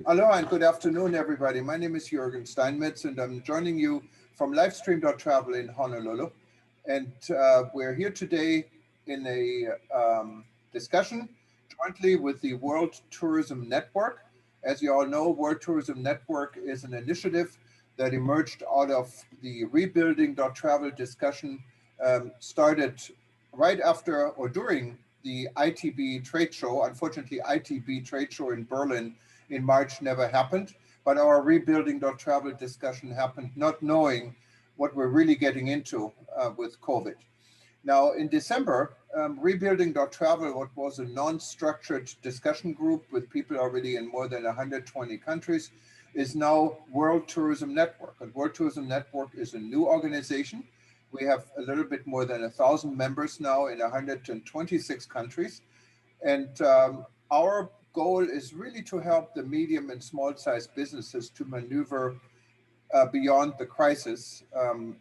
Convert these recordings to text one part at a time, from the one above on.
Aloha and good afternoon, everybody. My name is Jürgen Steinmetz, and I'm joining you from Livestream.travel in Honolulu. And we're here today in a discussion jointly with the World Tourism Network. As you all know, World Tourism Network is an initiative that emerged out of the rebuilding.travel discussion, started right after or during the ITB trade show. Unfortunately, ITB trade show in Berlin in March never happened, but our rebuilding.travel discussion happened not knowing what we're really getting into with COVID. Now in December, rebuilding.travel, what was a non-structured discussion group with people already in more than 120 countries, is now World Tourism Network. And World Tourism Network is a new organization. We have a little bit more than 1,000 members now in 126 countries. And our goal is really to help the medium and small sized businesses to maneuver beyond the crisis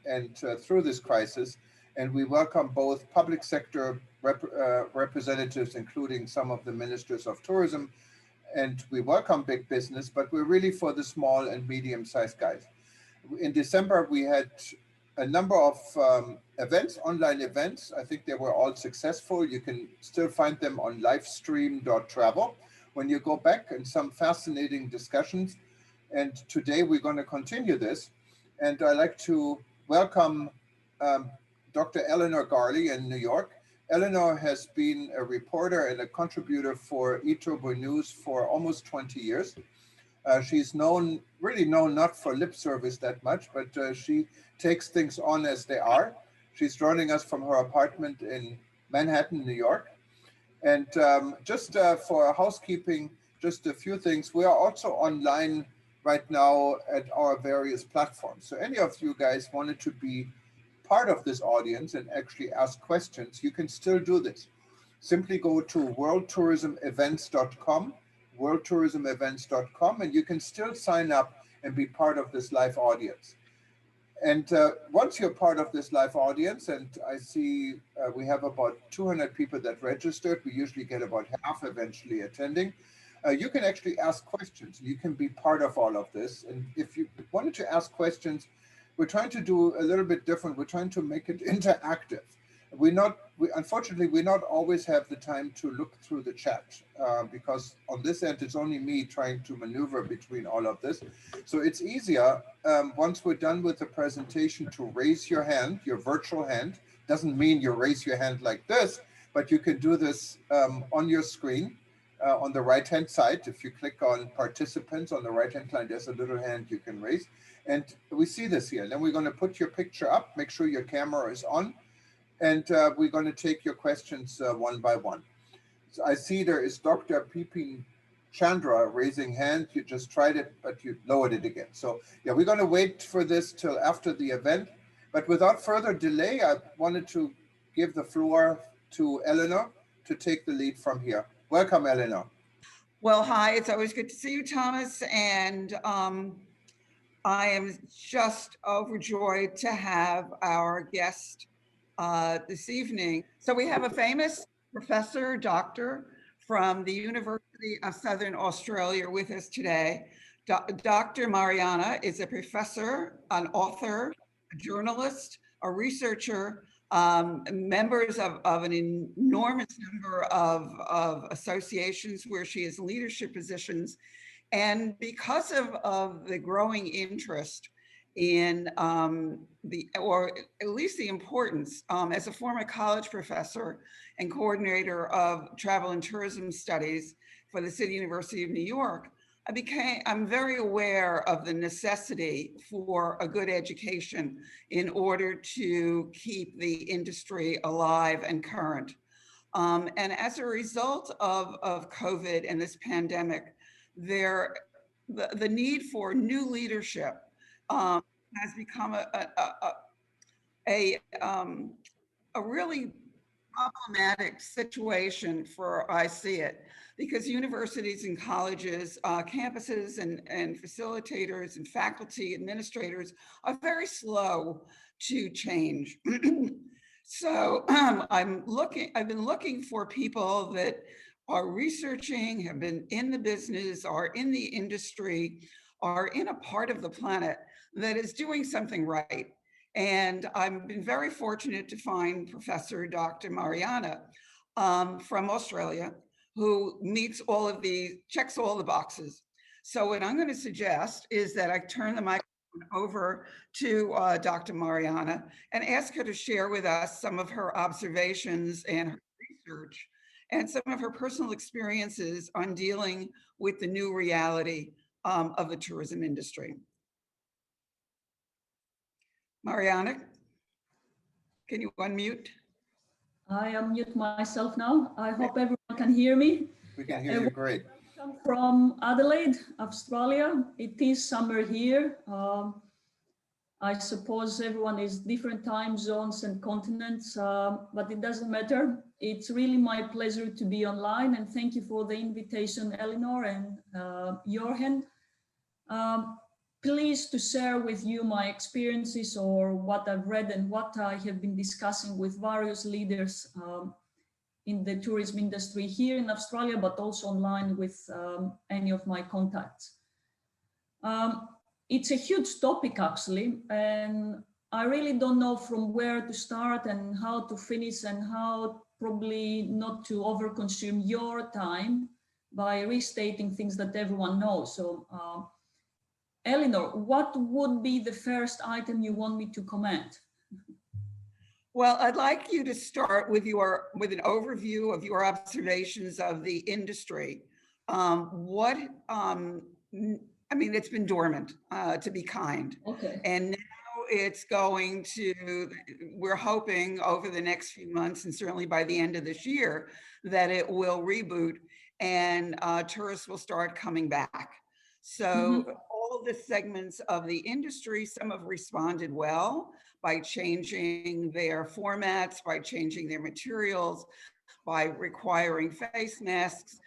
and through this crisis. And we welcome both public sector representatives, including some of the ministers of tourism, and we welcome big business, but we're really for the small and medium sized guys. In December, we had a number of events, online events. I think they were all successful. You can still find them on livestream.travel when you go back, and some fascinating discussions. And today we're going to continue this. And I'd like to welcome Dr. Eleanor Garley in New York. Eleanor has been a reporter and a contributor for eTurbo News for almost 20 years. She's really known not for lip service that much, but she takes things on as they are. She's joining us from her apartment in Manhattan, New York. And just for housekeeping, just a few things. We are also online right now at our various platforms. So any of you guys wanted to be part of this audience and actually ask questions, you can still do this. Simply go to worldtourismevents.com, worldtourismevents.com, and you can still sign up and be part of this live audience. And once you're part of this live audience, and I see we have about 200 people that registered, we usually get about half eventually attending, you can actually ask questions. You can be part of all of this. And if you wanted to ask questions, we're trying to do a little bit different. We're trying to make it interactive. Unfortunately, we not always have the time to look through the chat because on this end, it's only me trying to maneuver between all of this. So it's easier once we're done with the presentation to raise your hand, your virtual hand. Doesn't mean you raise your hand like this, but you can do this on your screen on the right-hand side. If you click on participants on the right-hand side, there's a little hand you can raise. And we see this here. Then we're going to put your picture up, make sure your camera is on, and we're going to take your questions one by one. So I see there is Dr. Pipin Chandra raising hand. You just tried it, but you lowered it again. So yeah, we're going to wait for this till after the event. But without further delay, I wanted to give the floor to Eleanor to take the lead from here. Welcome, Eleanor. Well, hi, it's always good to see you, Thomas. And I am just overjoyed to have our guest this evening. So we have a famous professor, doctor from the University of Southern Australia with us today. Dr. Marianna is a professor, an author, a journalist, a researcher, members of an enormous number of associations where she has leadership positions. And because of the growing interest in or at least the importance, as a former college professor and coordinator of travel and tourism studies for the City University of New York, I'm very aware of the necessity for a good education in order to keep the industry alive and current. And as a result of COVID and this pandemic, the need for new leadership has become a really problematic situation I see it, because universities and colleges, campuses and facilitators and faculty administrators are very slow to change. So I've been looking for people that are researching, have been in the business, are in the industry, are in a part of the planet that is doing something right. And I've been very fortunate to find Professor Dr. Marianna from Australia, who meets all of these, checks all the boxes. So what I'm going to suggest is that I turn the microphone over to Dr. Marianna and ask her to share with us some of her observations and her research and some of her personal experiences on dealing with the new reality of the tourism industry. Marianna, can you unmute? I unmute myself now. I hope everyone can hear me. We can hear you great. I'm from Adelaide, Australia. It is summer here. I suppose everyone is different time zones and continents, but it doesn't matter. It's really my pleasure to be online, and thank you for the invitation, Eleanor and Jorgen. Pleased to share with you my experiences or what I've read and what I have been discussing with various leaders in the tourism industry here in Australia, but also online with any of my contacts. It's a huge topic actually, and I really don't know from where to start and how to finish and how probably not to overconsume your time by restating things that everyone knows. So Eleanor, what would be the first item you want me to comment? Well, I'd like you to start with an overview of your observations of the industry. I mean, it's been dormant, to be kind. Okay. And now it's going to, we're hoping over the next few months and certainly by the end of this year that it will reboot and tourists will start coming back. So all the segments of the industry, some have responded well by changing their formats, by changing their materials, by requiring face masks.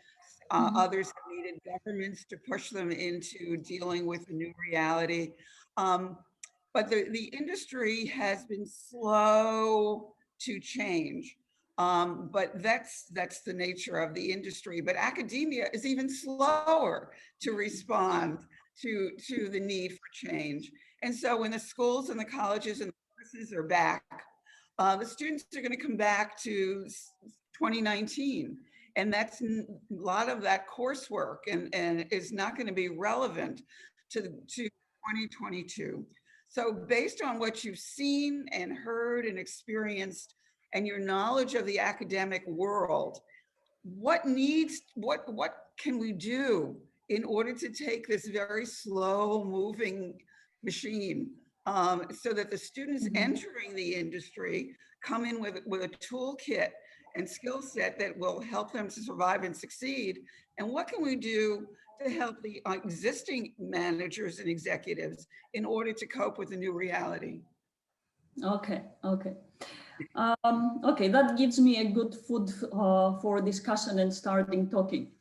Others have needed governments to push them into dealing with the new reality. But the industry has been slow to change. But that's the nature of the industry. But academia is even slower to respond to the need for change. And so when the schools and the colleges and the courses are back, the students are going to come back to 2019. And that's a lot of that coursework and is not going to be relevant to 2022. So based on what you've seen and heard and experienced and your knowledge of the academic world, what can we do in order to take this very slow moving machine so that the students entering the industry come in with a toolkit and skill set that will help them to survive and succeed? And what can we do to help the existing managers and executives in order to cope with the new reality? Okay. Okay, that gives me a good food for discussion and starting talking.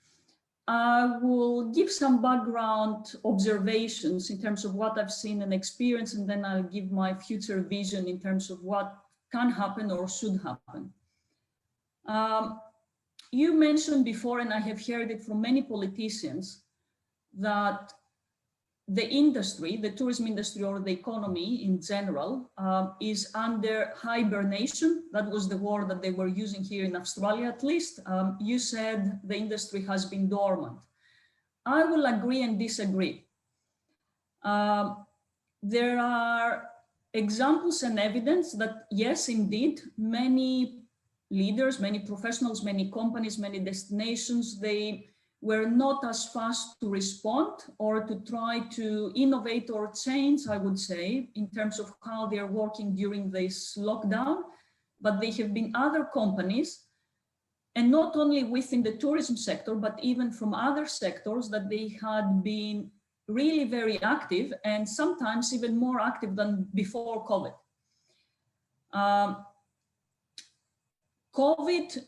I will give some background observations in terms of what I've seen and experienced, and then I'll give my future vision in terms of what can happen or should happen. You mentioned before, and I have heard it from many politicians, that the industry, the tourism industry or the economy in general, is under hibernation. That was the word that they were using here in Australia, at least. You said the industry has been dormant. I will agree and disagree. There are examples and evidence that, yes, indeed, many leaders, many professionals, many companies, many destinations, they were not as fast to respond or to try to innovate or change, I would say, in terms of how they're working during this lockdown. But there have been other companies, and not only within the tourism sector, but even from other sectors, that they had been really very active and sometimes even more active than before COVID. COVID,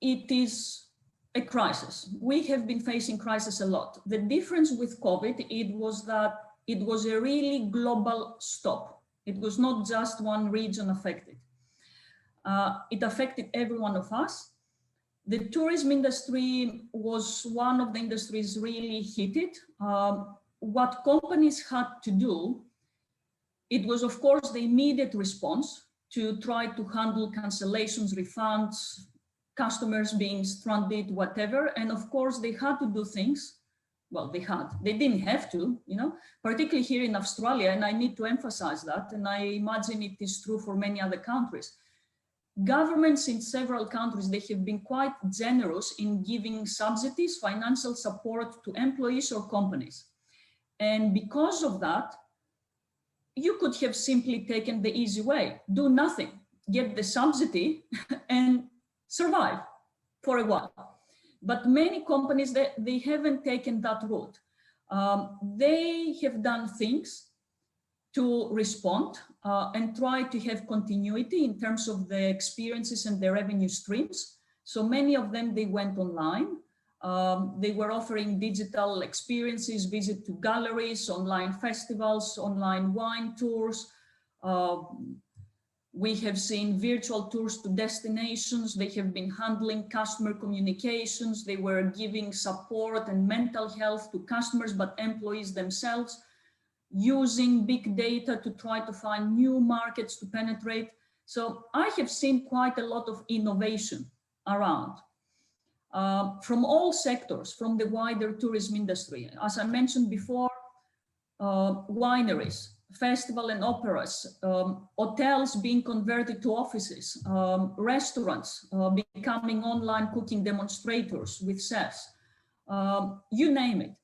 it is a crisis. We have been facing crisis a lot. The difference with COVID, it was that it was a really global stop. It was not just one region affected. It affected every one of us. The tourism industry was one of the industries really hit it. What companies had to do, it was of course the immediate response to try to handle cancellations, refunds, customers being stranded, whatever. And of course they had to do things. Well, they didn't have to, you know, particularly here in Australia. And I need to emphasize that. And I imagine it is true for many other countries. Governments in several countries, they have been quite generous in giving subsidies, financial support to employees or companies. And because of that, you could have simply taken the easy way, do nothing, get the subsidy and survive for a while. But many companies, they haven't taken that route. They have done things to respond and try to have continuity in terms of the experiences and the revenue streams. So many of them, they went online. They were offering digital experiences, visit to galleries, online festivals, online wine tours. We have seen virtual tours to destinations. They have been handling customer communications. They were giving support and mental health to customers, but employees themselves, using big data to try to find new markets to penetrate. So I have seen quite a lot of innovation around from all sectors, from the wider tourism industry. As I mentioned before, wineries, festival and operas, hotels being converted to offices, restaurants becoming online cooking demonstrators with chefs, you name it.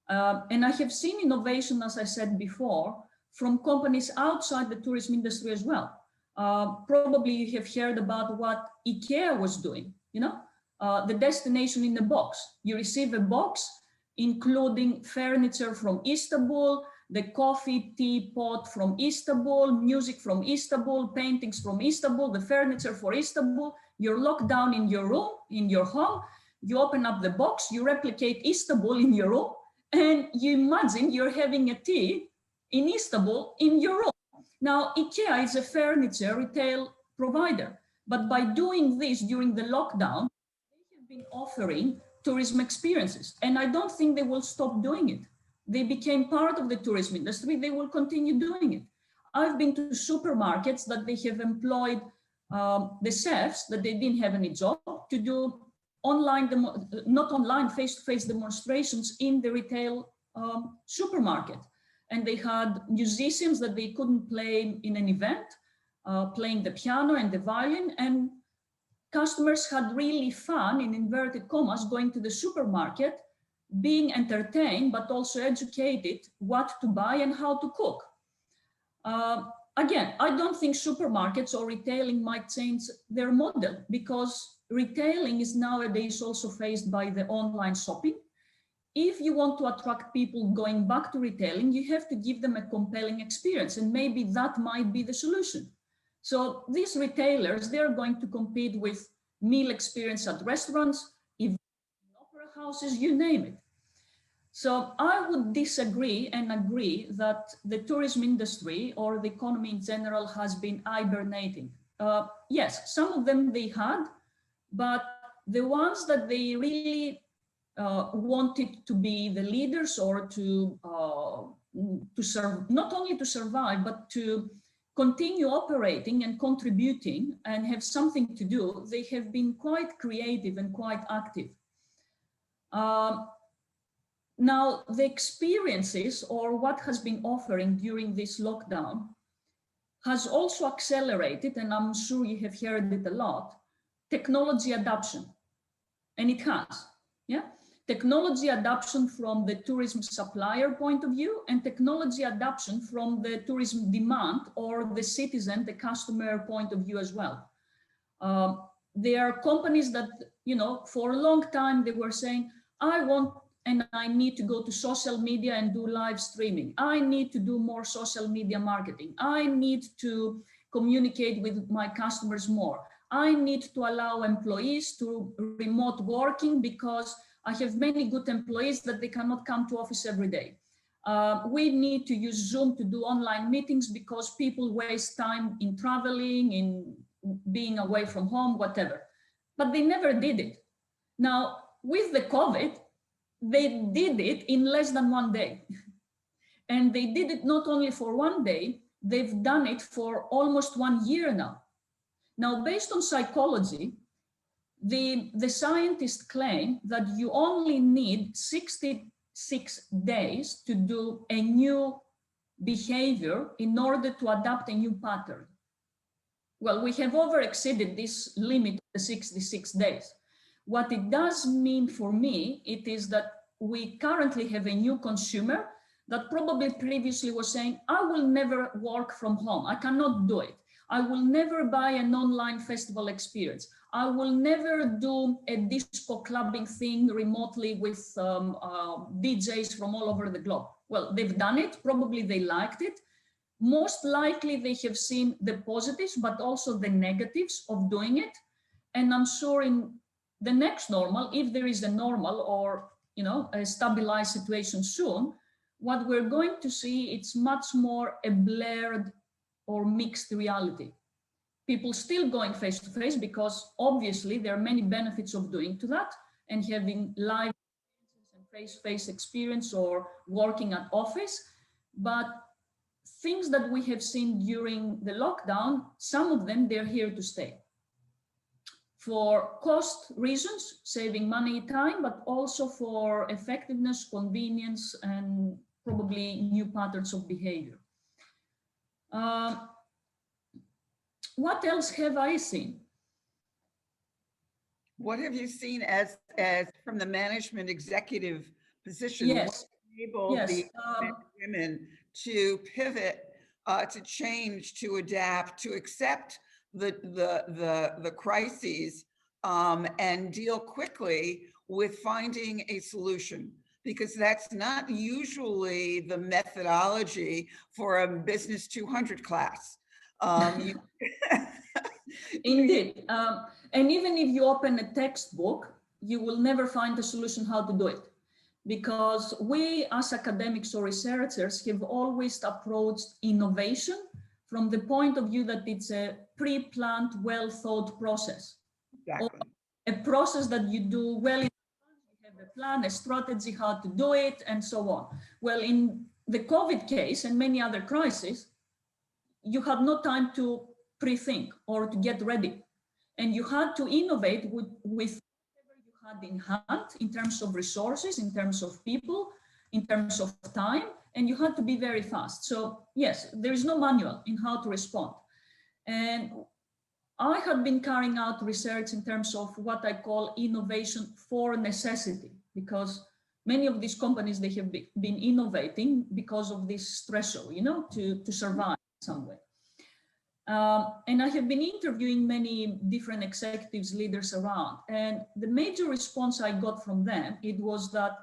And I have seen innovation, as I said before, from companies outside the tourism industry as well. Probably you have heard about what IKEA was doing, you know, the destination in a box. You receive a box, including furniture from Istanbul, the coffee teapot from Istanbul, music from Istanbul, paintings from Istanbul, the furniture for Istanbul. You're locked down in your room, in your home. You open up the box, you replicate Istanbul in your room, and you imagine you're having a tea in Istanbul in your room. Now, IKEA is a furniture retail provider, but by doing this during the lockdown, they have been offering tourism experiences, and I don't think they will stop doing it. They became part of the tourism industry. They will continue doing it. I've been to supermarkets that they have employed the chefs that they didn't have any job to do online, not online, face-to-face demonstrations in the retail supermarket. And they had musicians that they couldn't play in an event, playing the piano and the violin, and customers had really fun, in inverted commas, going to the supermarket, being entertained, but also educated what to buy and how to cook. Again, I don't think supermarkets or retailing might change their model, because retailing is nowadays also faced by the online shopping. If you want to attract people going back to retailing, you have to give them a compelling experience, and maybe that might be the solution. So these retailers, they're going to compete with meal experience at restaurants, opera houses, you name it. So I would disagree and agree that the tourism industry or the economy in general has been hibernating. Yes, some of them they had, but the ones that they really wanted to be the leaders or to serve, not only to survive, but to continue operating and contributing and have something to do, they have been quite creative and quite active. Now, the experiences or what has been offering during this lockdown has also accelerated, and I'm sure you have heard it a lot, technology adoption. And it has, yeah? Technology adoption from the tourism supplier point of view, and technology adoption from the tourism demand or the citizen, the customer point of view as well. There are companies that, you know, for a long time they were saying, I want and I need to go to social media and do live streaming. I need to do more social media marketing. I need to communicate with my customers more. I need to allow employees to remote working because I have many good employees that they cannot come to office every day. We need to use Zoom to do online meetings because people waste time in traveling, in being away from home, whatever. but they never did it. Now, with the COVID, they did it in less than 1 day. And they did it not only for 1 day, they've done it for almost 1 year now. Now, based on psychology, the scientists claim that you only need 66 days to do a new behavior in order to adapt a new pattern. Well, we have over exceeded this limit, the 66 days. What it does mean for me, it is that we currently have a new consumer that probably previously was saying, I will never work from home. I cannot do it. I will never buy an online festival experience. I will never do a disco clubbing thing remotely with DJs from all over the globe. Well, they've done it. Probably they liked it. Most likely they have seen the positives, but also the negatives of doing it. And I'm sure in the next normal, if there is a normal or, you know, a stabilized situation soon, what we're going to see, it's much more a blurred or mixed reality. People still going face to face because obviously there are many benefits of doing to that and having live and face-to-face experience or working at office. But things that we have seen during the lockdown, some of them, they're here to stay. For cost reasons, saving money, time, but also for effectiveness, convenience, and probably new patterns of behavior. What else have I seen? What have you seen as from the management executive position? Yes. What enabled the women to pivot, to change, to adapt, to accept the crises, and deal quickly with finding a solution? Because that's not usually the methodology for a Business 200 class. Indeed. And even if you open a textbook, you will never find a solution how to do it. Because we as academics or researchers have always approached innovation from the point of view that it's a pre-planned, well-thought process. Exactly. Or a process that you do well in advance, you have a plan, a strategy how to do it, and so on. Well, in the COVID case and many other crises, you had no time to pre-think or to get ready. And you had to innovate with whatever you had in hand in terms of resources, in terms of people, in terms of time, and you had to be very fast. So yes, there is no manual in how to respond. And I had been carrying out research in terms of what I call innovation for necessity, because many of these companies, they have been innovating because of this threshold, you know, to survive in some way. And I have been interviewing many different executives, leaders around, and the major response I got from them, it was that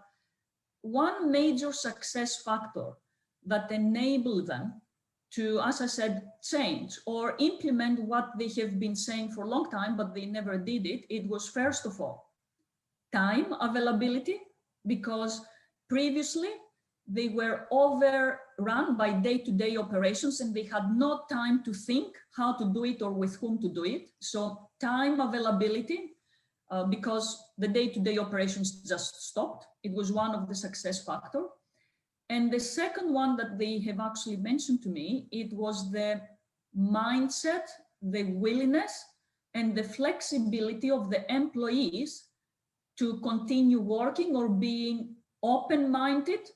one major success factor that enabled them to, as I said, change or implement what they have been saying for a long time, but they never did it. It was, first of all, time availability, because previously they were overrun by day-to-day operations and they had no time to think how to do it or with whom to do it. So time availability, because the day-to-day operations just stopped. It was one of the success factors. And the second one that they have actually mentioned to me, it was the mindset, the willingness, and the flexibility of the employees to continue working or being open-minded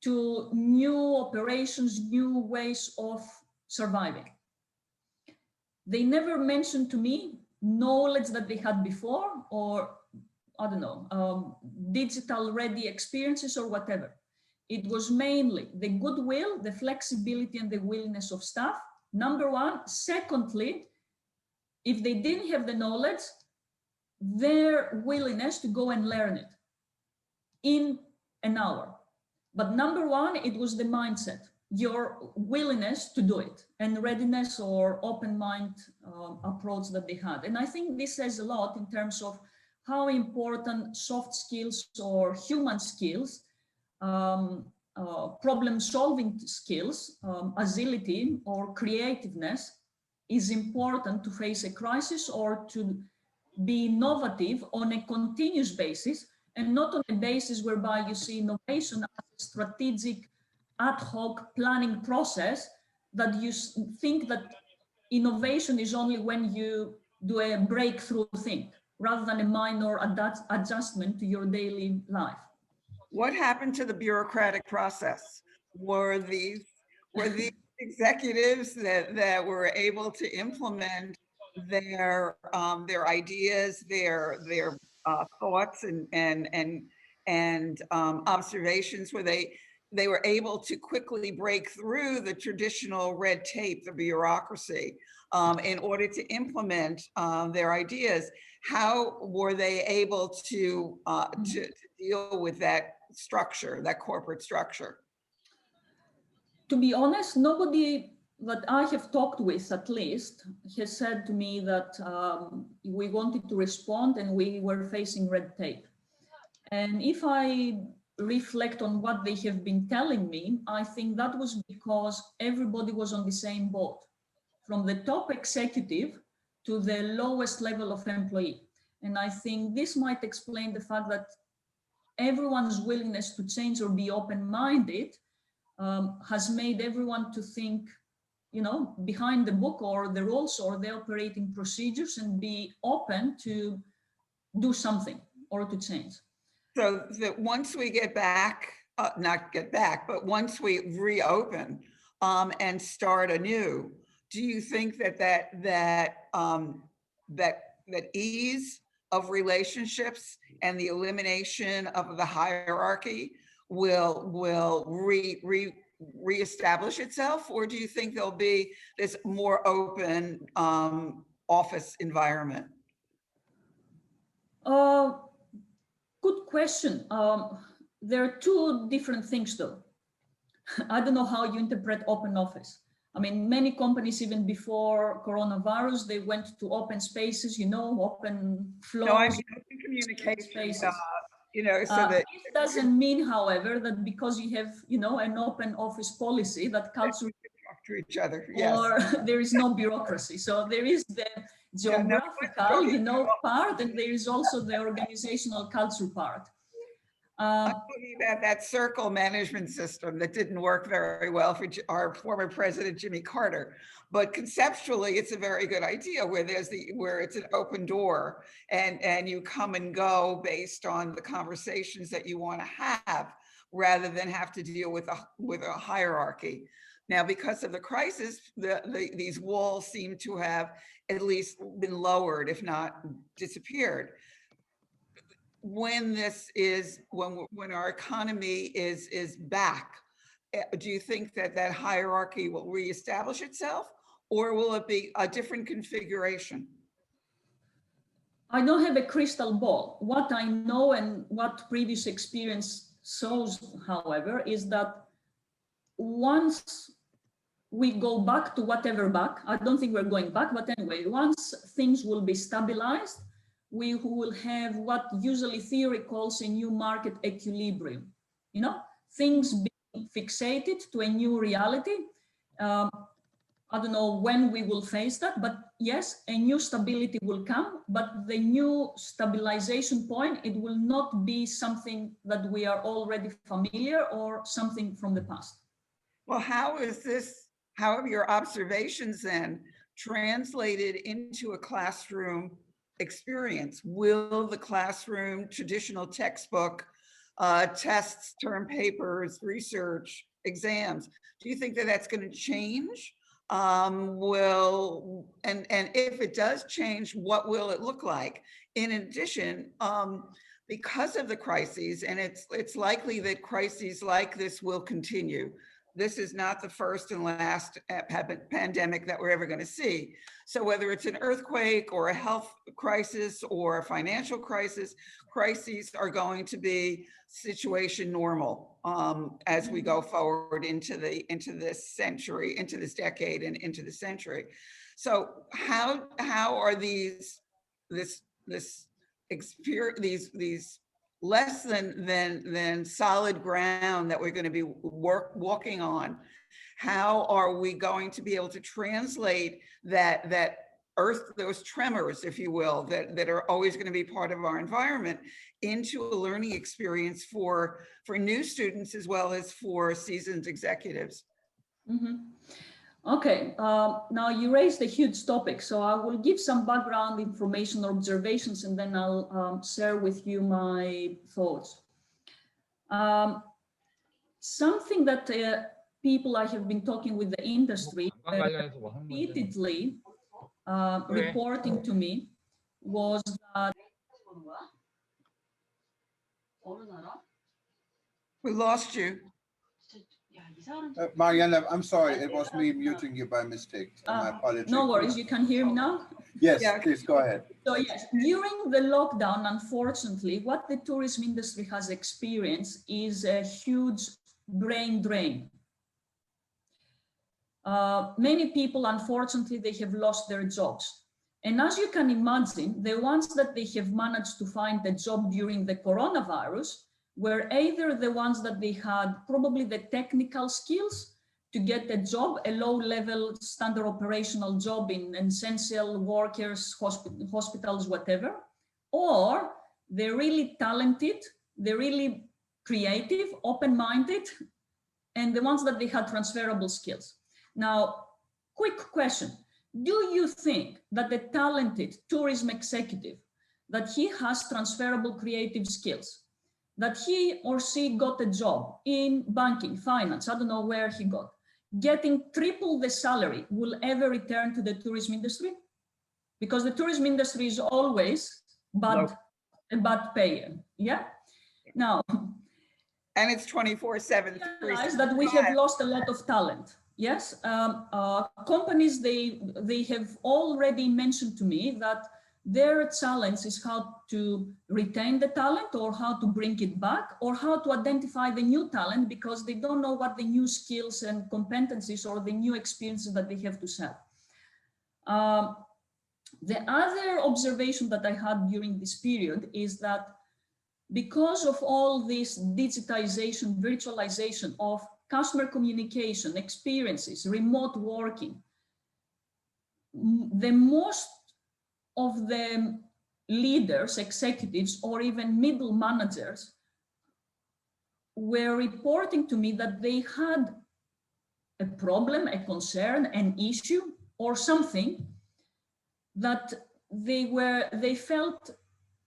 to new operations, new ways of surviving. They never mentioned to me knowledge that they had before, or I don't know, digital ready experiences or whatever. It was mainly the goodwill, the flexibility, and the willingness of staff, number one. Secondly, if they didn't have the knowledge, their willingness to go and learn it in an hour. But number one, it was the mindset, your willingness to do it, and readiness or open mind approach that they had. And I think this says a lot in terms of how important soft skills or human skills, problem-solving skills, agility or creativeness is important to face a crisis or to be innovative on a continuous basis and not on a basis whereby you see innovation as a strategic ad hoc planning process that you think that innovation is only when you do a breakthrough thing rather than a minor adjustment to your daily life. What happened to the bureaucratic process? Were these executives that were able to implement their ideas, their thoughts and observations, where they were able to quickly break through the traditional red tape, the bureaucracy, in order to implement their ideas? How were they able to deal with that structure, that corporate structure? To be honest, nobody that I have talked with, at least, has said to me that we wanted to respond and we were facing red tape. And if I reflect on what they have been telling me, I think that was because everybody was on the same boat, from the top executive to the lowest level of employee. And I think this might explain the fact that everyone's willingness to change or be open-minded has made everyone to think, you know, behind the book or the rules or the operating procedures and be open to do something or to change. So that once we get back, not get back, but once we reopen and start anew, do you think that ease of relationships and the elimination of the hierarchy will reestablish itself, or do you think there'll be this more open office environment? Good question. There are two different things, though. I don't know how you interpret open office. I mean, many companies, even before coronavirus, they went to open spaces, you know, open floors. No, I mean, open communication spaces. You know, so that it doesn't mean, however, that because you have, you know, an open office policy that culture talk to each other, yes, or there is no bureaucracy. So there is the geographical, you know, part, and there is also the organizational culture part. I'm talking about that circle management system that didn't work very well for our former president, Jimmy Carter. But conceptually, it's a very good idea where it's an open door and you come and go based on the conversations that you want to have, rather than have to deal with a hierarchy. Now, because of the crisis, these walls seem to have at least been lowered, if not disappeared. When our economy is back, do you think that hierarchy will reestablish itself, or will it be a different configuration? I don't have a crystal ball. What I know and what previous experience shows, however, is that once we go back to whatever back, I don't think we're going back, but anyway, once things will be stabilized, we will have what usually theory calls a new market equilibrium. You know, things being fixated to a new reality. I don't know when we will face that, but yes, a new stability will come, but the new stabilization point, it will not be something that we are already familiar or something from the past. Well, how have your observations then translated into a classroom experience? Will the classroom traditional textbook, tests, term papers, research, exams, do you think that that's going to change? And if it does change, what will it look like? In addition, because of the crises, and it's likely that crises like this will continue. This is not the first and last pandemic that we're ever going to see. So whether it's an earthquake or a health crisis or a financial crisis, crises are going to be situation normal as we go forward into this century, into this decade, and into the century. So how are these less than solid ground that we're going to be walking on? How are we going to be able to translate that earth those tremors, if you will, that are always going to be part of our environment into a learning experience for new students as well as for seasoned executives. Mm-hmm. Okay, now you raised a huge topic, so I will give some background information or observations, and then I'll share with you my thoughts. Something that people I have been talking with the industry repeatedly reporting to me was that We lost you. Marianna, I'm sorry, it was me muting you by mistake. My apologies. No worries, you can hear me now? Yes, Yeah. please go ahead. So yes, during the lockdown, unfortunately, what the tourism industry has experienced is a huge brain drain. Many people, unfortunately, they have lost their jobs. And as you can imagine, the ones that they have managed to find a job during the coronavirus were either the ones that they had probably the technical skills to get a job, a low-level standard operational job in essential workers, hospitals, whatever, or they're really talented, they're really creative, open-minded, and the ones that they had transferable skills. Now, quick question. Do you think that the talented tourism executive, that he has transferable creative skills, that he or she got a job in banking, finance, I don't know where he got, getting triple the salary, will ever return to the tourism industry? Because the tourism industry is always a bad payer, yeah? Now, And it's 24/7. realize that we have lost a lot of talent. Yes, companies, they have already mentioned to me that their challenge is how to retain the talent or how to bring it back or how to identify the new talent, because they don't know what the new skills and competencies or the new experiences that they have to sell. The other observation that I had during this period is that because of all this digitization, virtualization of customer communication, experiences, remote working, the most of the leaders, executives, or even middle managers were reporting to me that they had a problem, a concern, an issue, or something that they felt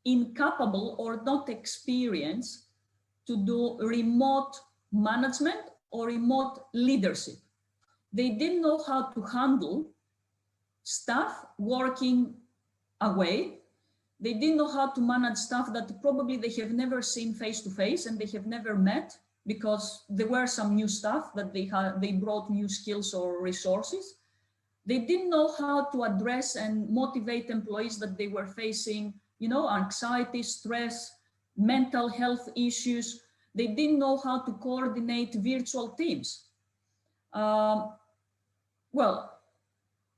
incapable or not experienced to do remote management or remote leadership. They didn't know how to handle staff working away. They didn't know how to manage staff that probably they have never seen face to face and they have never met, because there were some new staff that they brought new skills or resources. They didn't know how to address and motivate employees that they were facing, you know, anxiety, stress, mental health issues. They didn't know how to coordinate virtual teams. Well,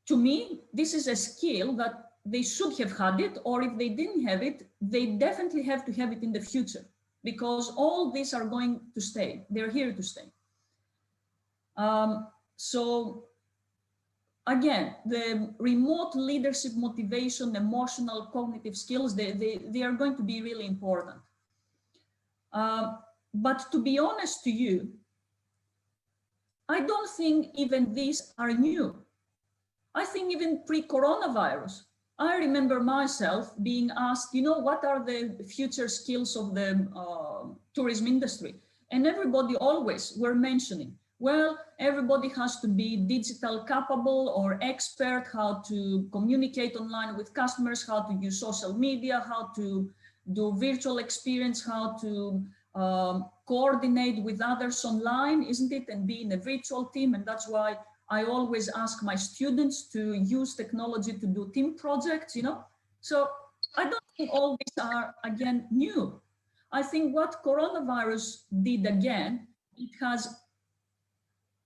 to me, this is a skill that they should have had it, or if they didn't have it, they definitely have to have it in the future, because all these are going to stay. They're here to stay. So again, the remote leadership, motivation, emotional, cognitive skills, they are going to be really important. But to be honest to you, I don't think even these are new. I think even pre-coronavirus, I remember myself being asked, you know, what are the future skills of the tourism industry? And everybody always were mentioning, well, everybody has to be digital capable or expert, how to communicate online with customers, how to use social media, how to do virtual experience, how to coordinate with others online, isn't it? And be in a virtual team. And that's why I always ask my students to use technology to do team projects, you know? So I don't think all these are, again, new. I think what coronavirus did again, it has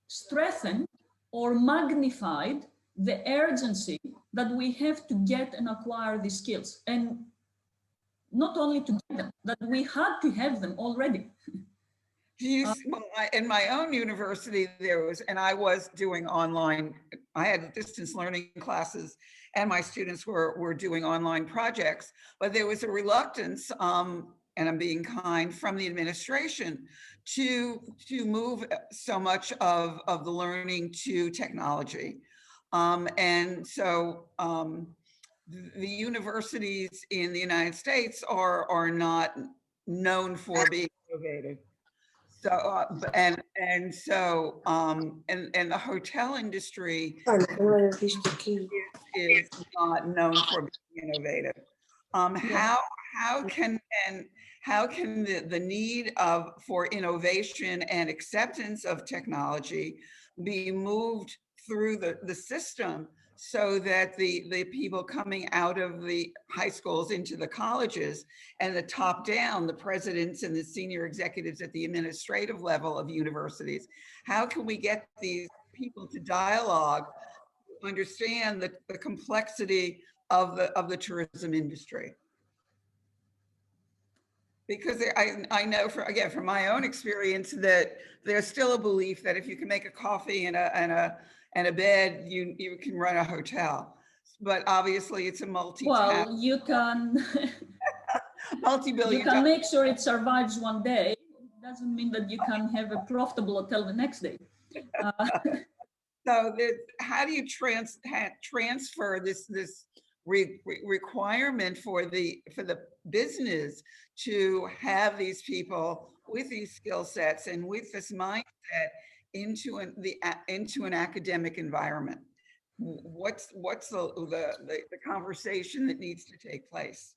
strengthened or magnified the urgency that we have to get and acquire these skills. And not only to get them, that we had to have them already. In my own university, there was, and I was doing online, I had distance learning classes and my students were doing online projects, but there was a reluctance, and I'm being kind, from the administration to move so much of the learning to technology. And so the universities in the United States are not known for being innovative. So, and the hotel industry is not known for being innovative. Yeah. How can the need for innovation and acceptance of technology be moved through the system so that the people coming out of the high schools into the colleges and the top down, the presidents and the senior executives at the administrative level of universities, how can we get these people to dialogue, understand the complexity of the tourism industry? Because I know from my own experience that there's still a belief that if you can make a coffee and a bed, you can run a hotel. But obviously it's a Well, you can multi-billion. You can make sure it survives one day. It doesn't mean that you can have a profitable hotel the next day. So how do you transfer this requirement for the business to have these people with these skill sets and with this mindset into an academic environment? What's the conversation that needs to take place?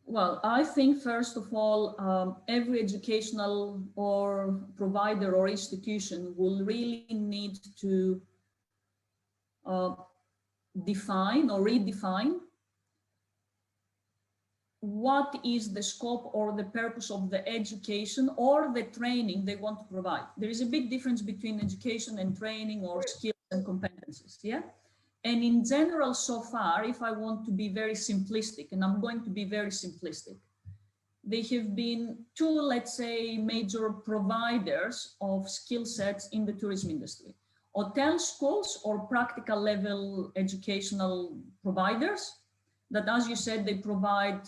Well, I think first of all, every educational or provider or institution will really need to define or redefine what is the scope or the purpose of the education or the training they want to provide. There is a big difference between education and training or skills and competencies, yeah? And in general, so far, if I want to be very simplistic, and I'm going to be very simplistic, there have been two, let's say, major providers of skill sets in the tourism industry. Hotel schools or practical level educational providers that, as you said, they provide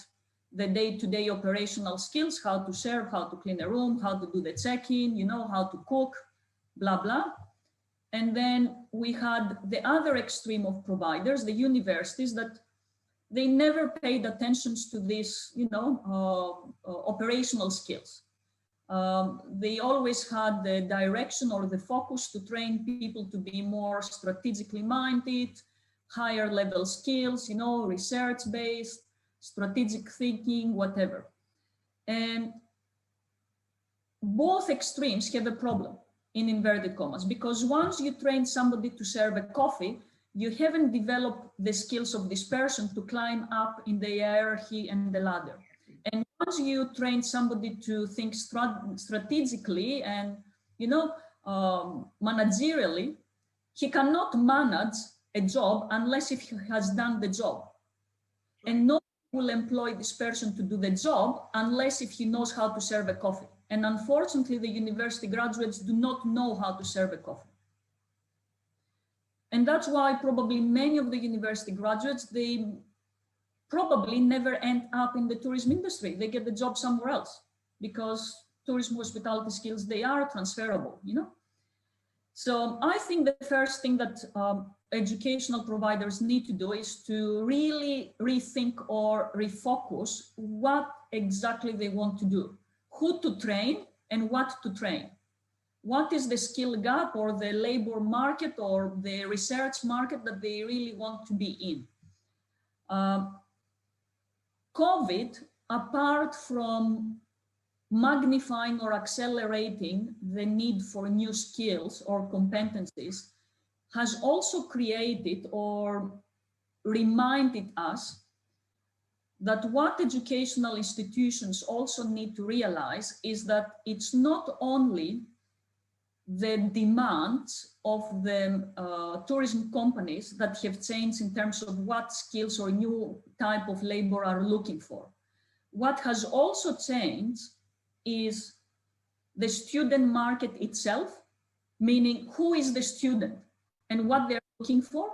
the day-to-day operational skills, how to serve, how to clean a room, how to do the check-in, you know, how to cook, blah, blah. And then we had the other extreme of providers, the universities, that they never paid attention to this, you know, operational skills. They always had the direction or the focus to train people to be more strategically minded, higher level skills, you know, research-based, strategic thinking, whatever. And both extremes have a problem, in inverted commas, because once you train somebody to serve a coffee, you haven't developed the skills of this person to climb up in the hierarchy and the ladder. And once you train somebody to think strategically and, you know, managerially, he cannot manage a job unless if he has done the job. And no one will employ this person to do the job unless if he knows how to serve a coffee. And unfortunately, the university graduates do not know how to serve a coffee. And that's why probably many of the university graduates, they probably never end up in the tourism industry. They get the job somewhere else because tourism hospitality skills, they are transferable, you know? So I think the first thing that educational providers need to do is to really rethink or refocus what exactly they want to do, who to train and what to train. What is the skill gap or the labor market or the research market that they really want to be in? COVID, apart from magnifying or accelerating the need for new skills or competencies, has also created or reminded us that what educational institutions also need to realize is that it's not only the demands of the tourism companies that have changed in terms of what skills or new type of labor are looking for. What has also changed is the student market itself, meaning who is the student and what they're looking for.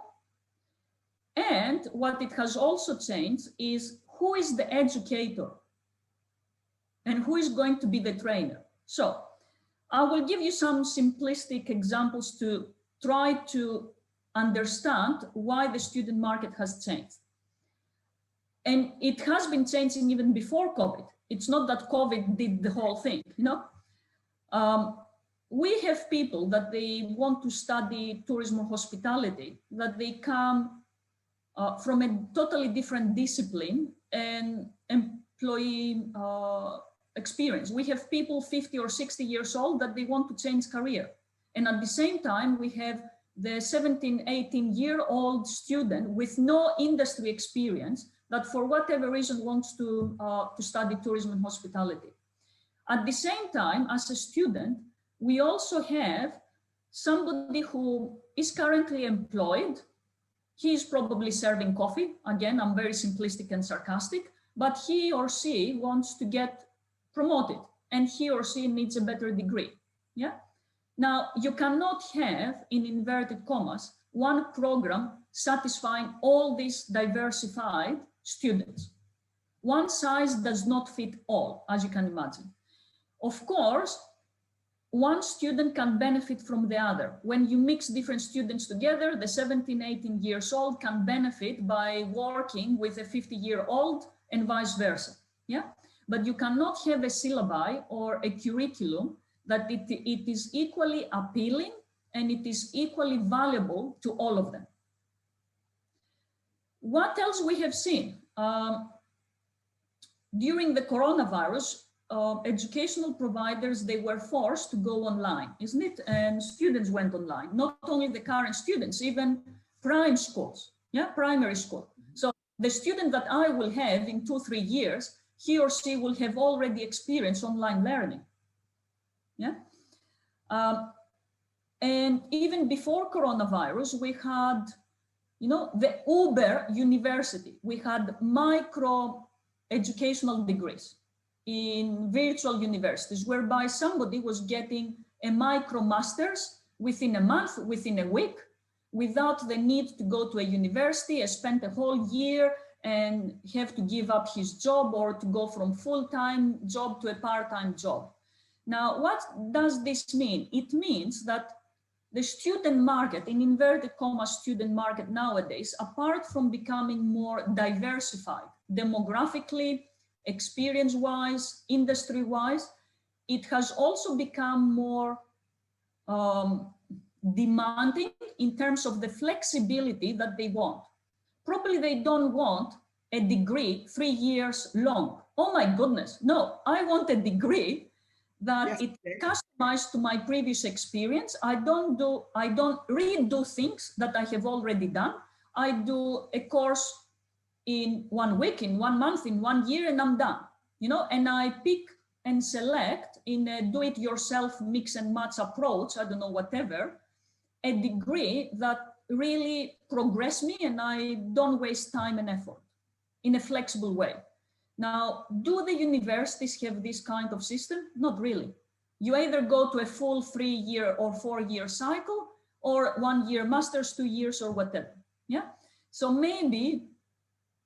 And what it has also changed is who is the educator and who is going to be the trainer. So I will give you some simplistic examples to try to understand why the student market has changed. And it has been changing even before COVID. It's not that COVID did the whole thing, you know. We have people that they want to study tourism or hospitality, that they come from a totally different discipline and employee experience. We have people 50 or 60 years old that they want to change career. And at the same time, we have the 17, 18-year-old student with no industry experience that for whatever reason wants to study tourism and hospitality. At the same time, as a student, we also have somebody who is currently employed. He is probably serving coffee. Again, I'm very simplistic and sarcastic, but he or she wants to get promoted and he or she needs a better degree. Yeah. Now, you cannot have, in inverted commas, one program satisfying all these diversified students. One size does not fit all, as you can imagine. Of course, one student can benefit from the other. When you mix different students together, the 17, 18 years old can benefit by working with a 50-year-old and vice versa. Yeah, but you cannot have a syllabi or a curriculum that it is equally appealing and it is equally valuable to all of them. What else we have seen? During the coronavirus, educational providers, they were forced to go online, isn't it? And students went online, not only the current students, even prime schools, yeah, primary school. So the student that I will have in 2-3 years, he or she will have already experienced online learning. Yeah. And even before coronavirus, we had, you know, the Uber University. We had micro educational degrees in virtual universities, whereby somebody was getting a micro master's within a month, within a week, without the need to go to a university and spend a whole year and have to give up his job or to go from full-time job to a part-time job. Now, what does this mean? It means that the student market, in inverted commas, student market nowadays, apart from becoming more diversified, demographically, experience-wise, industry-wise, it has also become more demanding in terms of the flexibility that they want. Probably they don't want a degree 3 years long. Oh my goodness, no, I want a degree that it customized to my previous experience. I don't redo things that I have already done. I do a course in 1 week, in 1 month, in 1 year, and I'm done, you know, and I pick and select in a do-it-yourself mix and match approach, I don't know, whatever, a degree that really progress me and I don't waste time and effort in a flexible way. Now, do the universities have this kind of system? Not really. You either go to a full 3-year or 4-year cycle or 1 year master's, 2 years or whatever. Yeah. So maybe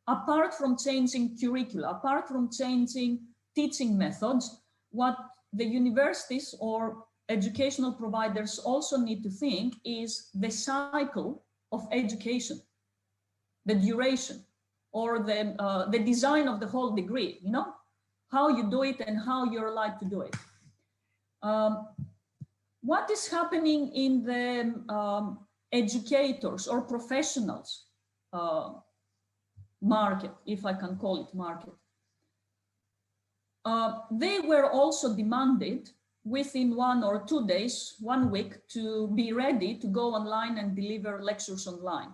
apart from changing curricula, apart from changing teaching methods, what the universities or educational providers also need to think is the cycle of education, the duration, or the design of the whole degree, you know, how you do it and how you're allowed to do it. What is happening in the educators or professionals market, if I can call it market? They were also demanded within 1 or 2 days, 1 week, to be ready to go online and deliver lectures online.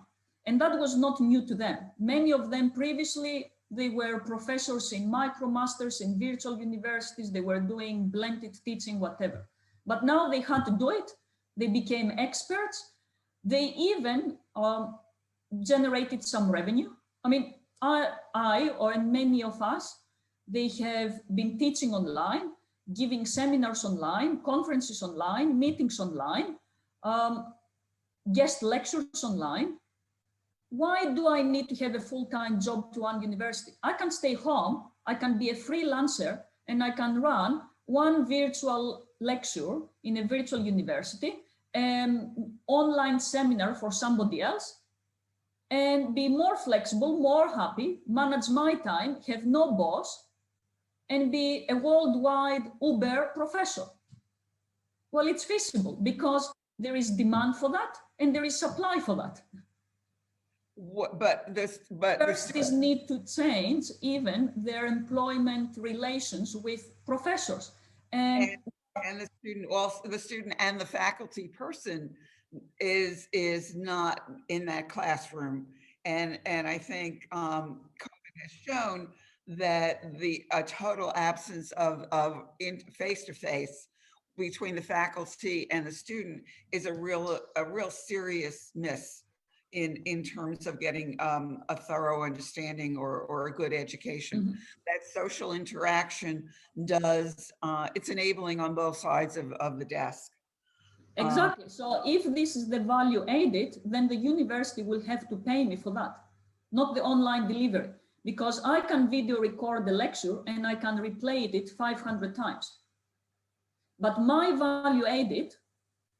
And that was not new to them. Many of them previously, they were professors in MicroMasters, in virtual universities, they were doing blended teaching, whatever. But now they had to do it. They became experts. They even generated some revenue. I mean, I or many of us, they have been teaching online. giving seminars online, conferences online, meetings online, guest lectures online. Why do I need to have a full-time job to one university? I can stay home, I can be a freelancer, and I can run one virtual lecture in a virtual university, online seminar for somebody else, and be more flexible, more happy, manage my time, have no boss, and be a worldwide Uber professor. Well, it's feasible because there is demand for that and there is supply for that. But Universities need to change even their employment relations with professors. And the student, also the student and the faculty person is not in that classroom. And I think COVID has shown that a total absence of face-to-face between the faculty and the student is a real serious miss in terms of getting a thorough understanding or a good education. Mm-hmm. That social interaction does, it's enabling on both sides of the desk. Exactly. So if this is the value added, then the university will have to pay me for that, not the online delivery, because I can video record the lecture and I can replay it 500 times. But my value added,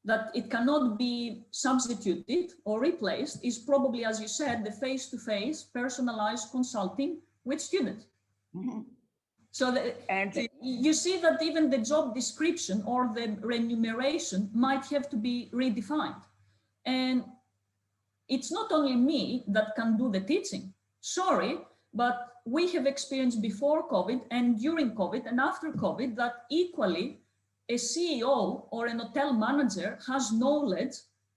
that it cannot be substituted or replaced, is probably, as you said, the face-to-face personalized consulting with students. Mm-hmm. So you see that even the job description or the remuneration might have to be redefined. And it's not only me that can do the teaching. Sorry, but we have experienced before COVID and during COVID and after COVID that equally a CEO or an hotel manager has knowledge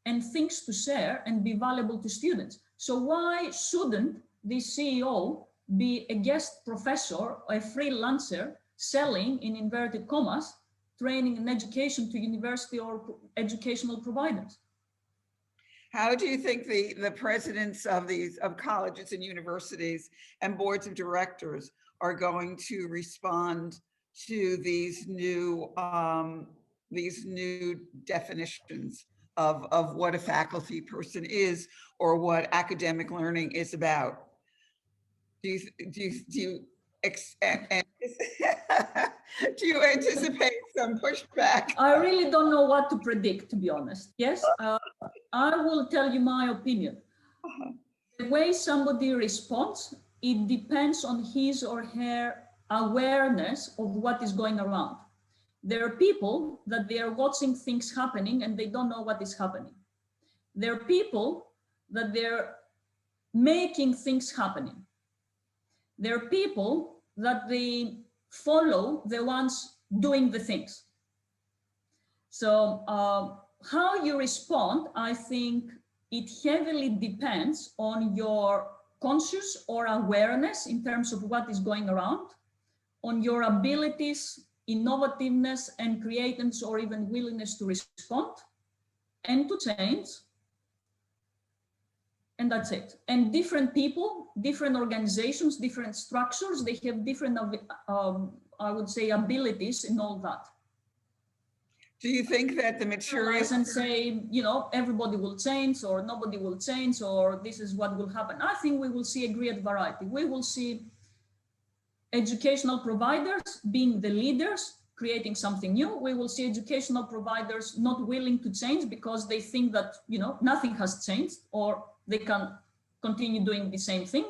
and things to share and be valuable to students. So why shouldn't the CEO be a guest professor or a freelancer selling, in inverted commas, training and education to university or educational providers? How do you think the presidents of colleges and universities and boards of directors are going to respond to these new definitions of what a faculty person is or what academic learning is about? Do you anticipate some pushback? I really don't know what to predict, to be honest. Yes, I will tell you my opinion. The way somebody responds, it depends on his or her awareness of what is going around. There are people that they are watching things happening and they don't know what is happening. There are people that they're making things happening. There are people that they follow the ones doing the things. So how you respond, I think it heavily depends on your conscious or awareness in terms of what is going around, on your abilities, innovativeness and creativeness or even willingness to respond and to change. And that's it. And different people, different organizations, different structures, they have different, I would say, abilities in all that. Do you think that the material and say, you know, everybody will change or nobody will change or this is what will happen? I think we will see a great variety. We will see educational providers being the leaders, creating something new. We will see educational providers not willing to change because they think that, you know, nothing has changed or they can continue doing the same thing.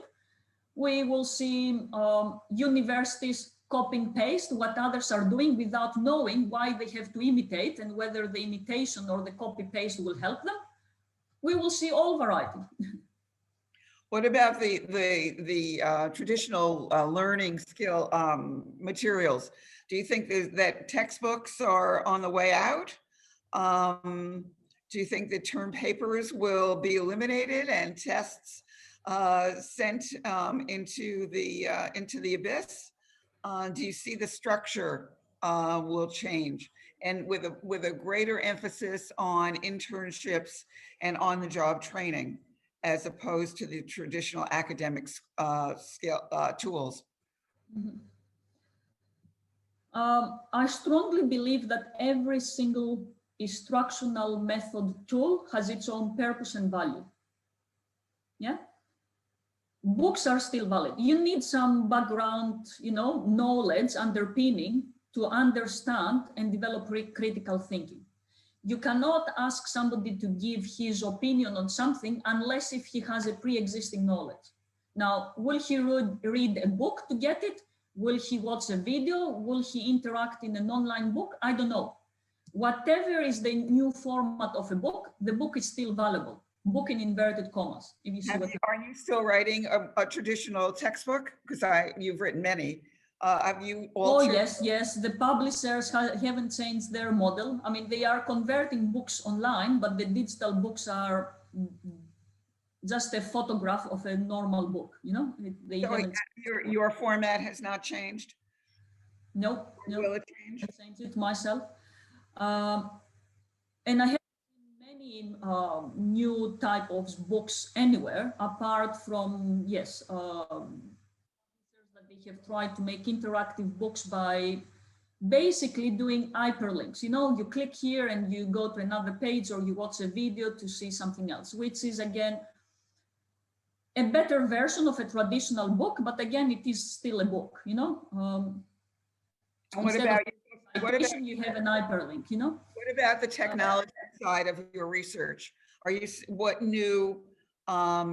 We will see universities copying paste what others are doing without knowing why they have to imitate and whether the imitation or the copy paste will help them. We will see all variety. What about the traditional learning skill materials? Do you think that textbooks are on the way out? Do you think that term papers will be eliminated and tests sent into the abyss? Do you see the structure will change, and with a greater emphasis on internships and on-the-job training, as opposed to the traditional academic skill tools? Mm-hmm. I strongly believe that every single instructional method tool has its own purpose and value. Yeah. Books are still valid. You need some background, knowledge underpinning to understand and develop critical thinking. You cannot ask somebody to give his opinion on something unless if he has a pre-existing knowledge. Now, will he read a book to get it? Will he watch a video? Will he interact in an online book? I don't know. Whatever is the new format of a book, the book is still valuable. Book in inverted commas. If you see are you still writing a traditional textbook? Because you've written many. Have you altered? Oh, yes. The publishers haven't changed their model. I mean, they are converting books online, but the digital books are just a photograph of a normal book, Your format has not changed? No. Will it change? I changed it myself. And I have many new type of books anywhere, apart from, that they have tried to make interactive books by basically doing hyperlinks. You click here and you go to another page, or you watch a video to see something else, which is again a better version of a traditional book, but again, it is still a book, What about you have an hyperlink, What about the technology side of your research? What new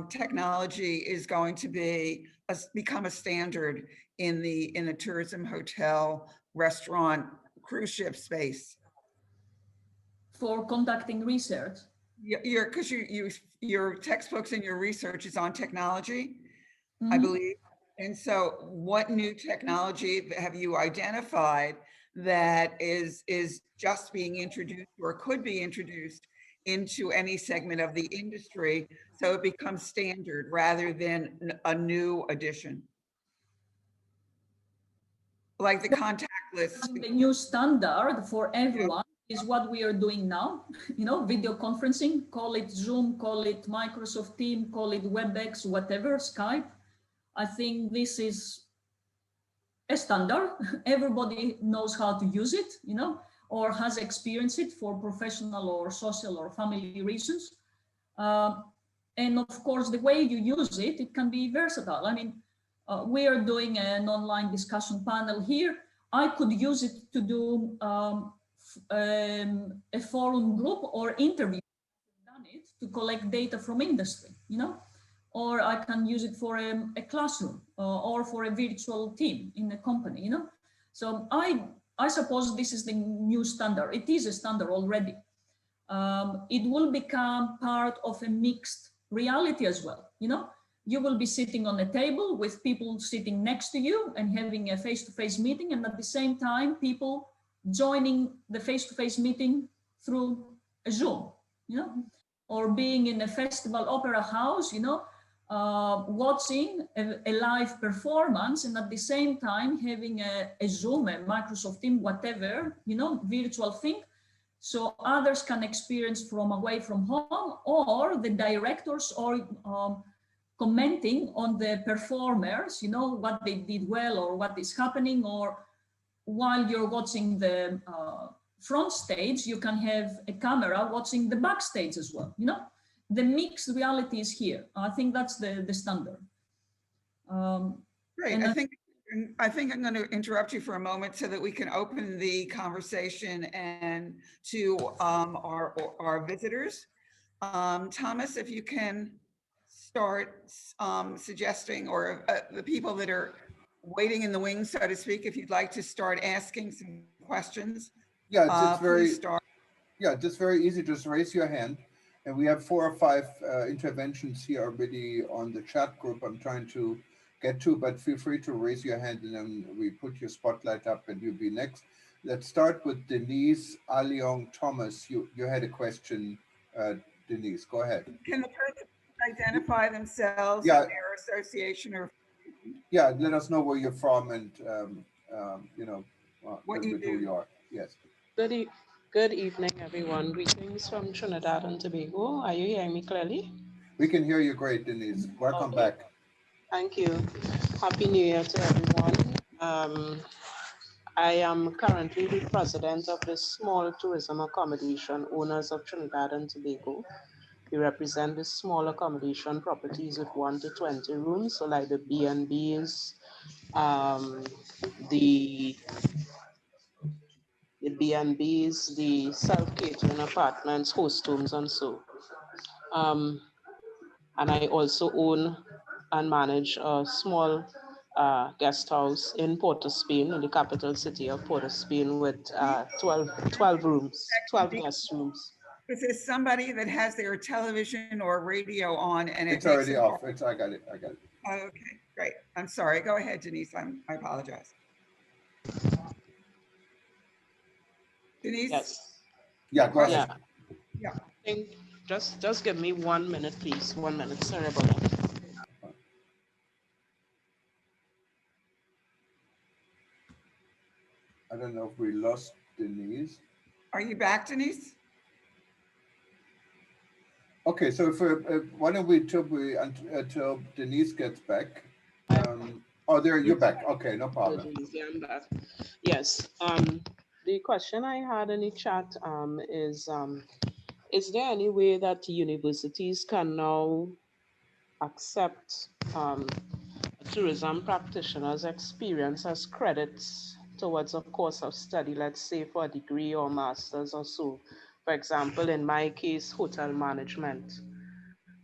technology is going to become a standard in the tourism, hotel, restaurant, cruise ship space? For conducting research? Because your textbooks and your research is on technology, Mm-hmm. I believe. And so what new technology have you identified that is just being introduced or could be introduced into any segment of the industry so it becomes standard rather than a new addition? Like the contactless. The new standard for everyone is what we are doing now, video conferencing, call it Zoom, call it Microsoft Teams, call it WebEx, whatever, Skype. I think this is a standard. Everybody knows how to use it, or has experienced it for professional or social or family reasons. And of course, the way you use it, it can be versatile. I mean, we are doing an online discussion panel here. I could use it to do a forum group or interview. I've done it to collect data from industry, or I can use it for a classroom or for a virtual team in a company, So I suppose this is the new standard. It is a standard already. It will become part of a mixed reality as well, You will be sitting on a table with people sitting next to you and having a face-to-face meeting, and at the same time, people joining the face-to-face meeting through a Zoom, or being in a festival opera house, watching a live performance, and at the same time having a Zoom, a Microsoft Teams, whatever, virtual thing, so others can experience from away from home, or the directors or commenting on the performers, what they did well or what is happening, or while you're watching the front stage, you can have a camera watching the backstage as well, The mixed reality is here. I think that's the standard. Great. I think I'm going to interrupt you for a moment so that we can open the conversation and to our visitors. Thomas, if you can start suggesting, or the people that are waiting in the wings, so to speak, if you'd like to start asking some questions. Yeah, it's just very easy. Just raise your hand. And we have 4 or 5 interventions here already on the chat group I'm trying to get to, but feel free to raise your hand and then we put your spotlight up and you'll be next. Let's start with Denise Aliong Thomas. You had a question, Denise, go ahead. Can the person identify themselves, Yeah. and their association, or? Yeah, let us know where you're from and, What you do. who you are. Yes. Good evening, everyone. Greetings from Trinidad and Tobago. Are you hearing me clearly? We can hear you great, Denise. Welcome back. Thank you. Happy New Year to everyone. I am currently the president of the Small Tourism Accommodation Owners of Trinidad and Tobago. We represent the small accommodation properties with 1 to 20 rooms, so like the B&Bs, the B&Bs, the self-catering apartments, host homes, and so. And I also own and manage a small guest house in Port of Spain, in the capital city of Port of Spain, with 12 rooms, 12 guest rooms. Is this somebody that has their television or radio on and It's already off. I got it. Oh, okay, great. I'm sorry. Go ahead, Denise. I apologize. Denise? Yes. Yeah, go ahead. Yeah. Just give me 1 minute, please. 1 minute. Sorry about that. I don't know if we lost Denise. Are you back, Denise? Okay, so if why don't we until Denise gets back? Oh, there you're back. Okay, no problem. Yeah, I'm back. Yes. The question I had in the chat is there any way that universities can now accept tourism practitioners' experience as credits towards a course of study, let's say for a degree or master's or so? For example, in my case, hotel management,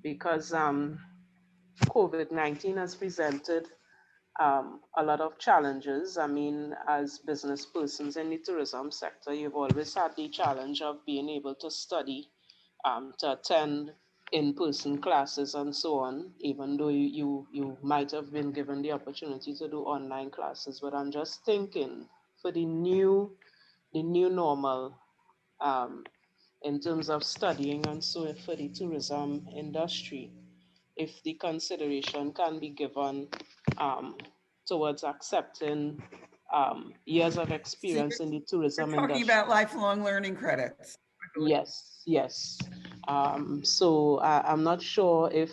because COVID-19 has presented a lot of challenges. I mean, as business persons in the tourism sector, you've always had the challenge of being able to study, to attend in-person classes and so on, even though you might have been given the opportunity to do online classes. But I'm just thinking for the new normal, in terms of studying and so for the tourism industry, if the consideration can be given towards accepting years of experience in the tourism We're talking industry. about lifelong learning credits. Yes. So I'm not sure if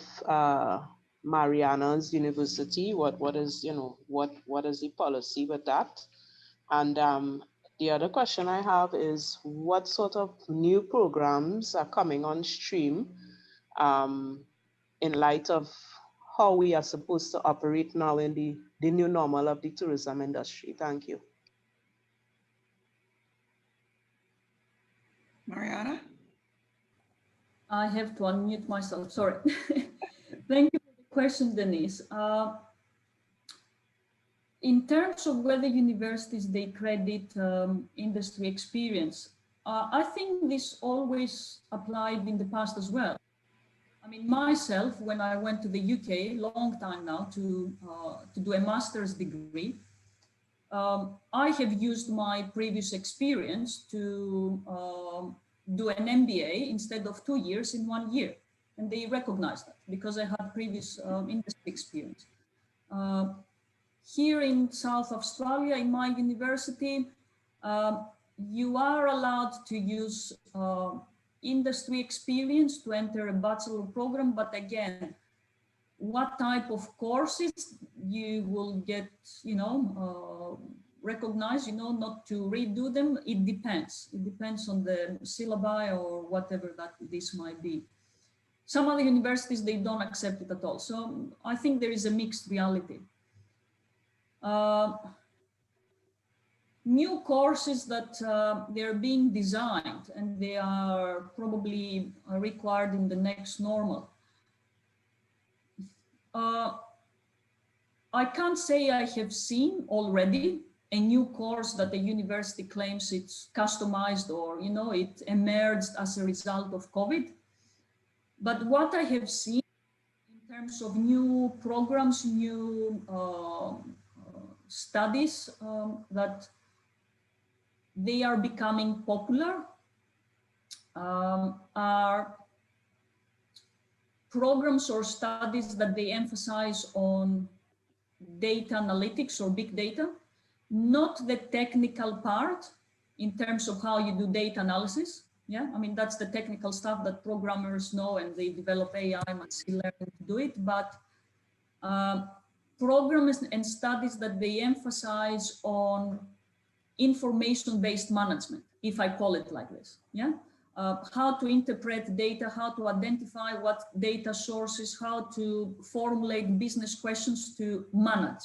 Marianna's university, what is the policy with that? And the other question I have is what sort of new programs are coming on stream in light of how we are supposed to operate now in the new normal of the tourism industry? Thank you. Marianna? I have to unmute myself, sorry. Thank you for the question, Denise. In terms of whether universities, they credit industry experience, I think this always applied in the past as well. I mean, myself, when I went to the UK, long time now, to do a master's degree, I have used my previous experience to do an MBA instead of 2 years in 1 year. And they recognized that because I had previous industry experience. Here in South Australia, in my university, you are allowed to use industry experience to enter a bachelor program, but again, what type of courses you will get, recognized, not to redo them, it depends. It depends on the syllabi or whatever that this might be. Some other universities, they don't accept it at all. So I think there is a mixed reality. New courses that they're being designed and they are probably required in the next normal. I can't say I have seen already a new course that the university claims it's customized or, it emerged as a result of COVID. But what I have seen in terms of new programs, new studies that they are becoming popular are programs or studies that they emphasize on data analytics or big data, not the technical part in terms of how you do data analysis. Yeah, I mean, that's the technical stuff that programmers know and they develop AI and machine learning to do it. But programs and studies that they emphasize on information-based management, if I call it like this, yeah? How to interpret data, how to identify what data sources, how to formulate business questions to manage.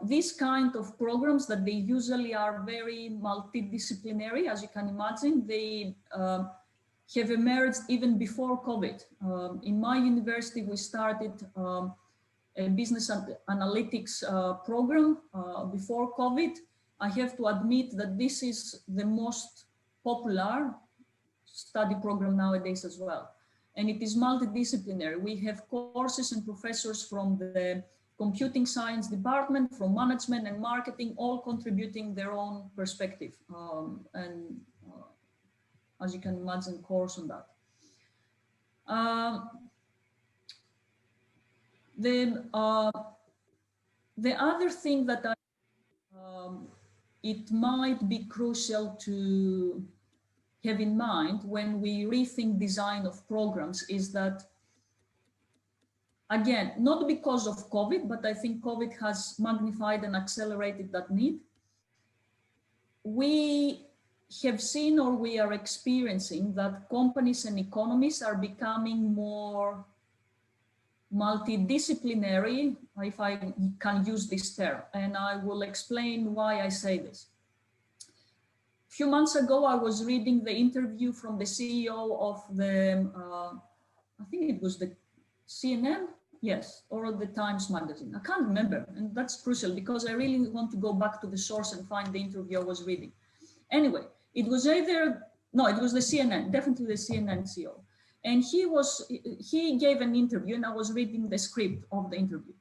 These kind of programs that they usually are very multidisciplinary, as you can imagine, they have emerged even before COVID. In my university, we started a business analytics program before COVID. I have to admit that this is the most popular study program nowadays as well. And it is multidisciplinary. We have courses and professors from the computing science department, from management and marketing, all contributing their own perspective. As you can imagine, course on that. The other thing that it might be crucial to have in mind when we rethink design of programs is that, again, not because of COVID, but I think COVID has magnified and accelerated that need. We have seen, or we are experiencing, that companies and economies are becoming more multidisciplinary, if I can use this term, and I will explain why I say this. A few months ago, I was reading the interview from the CEO of the, I think it was the CNN, yes, or the Times magazine. I can't remember, and that's crucial because I really want to go back to the source and find the interview I was reading. Anyway, it was either, no, it was the CNN, definitely the CNN CEO. And he gave an interview, and I was reading the script of the interview.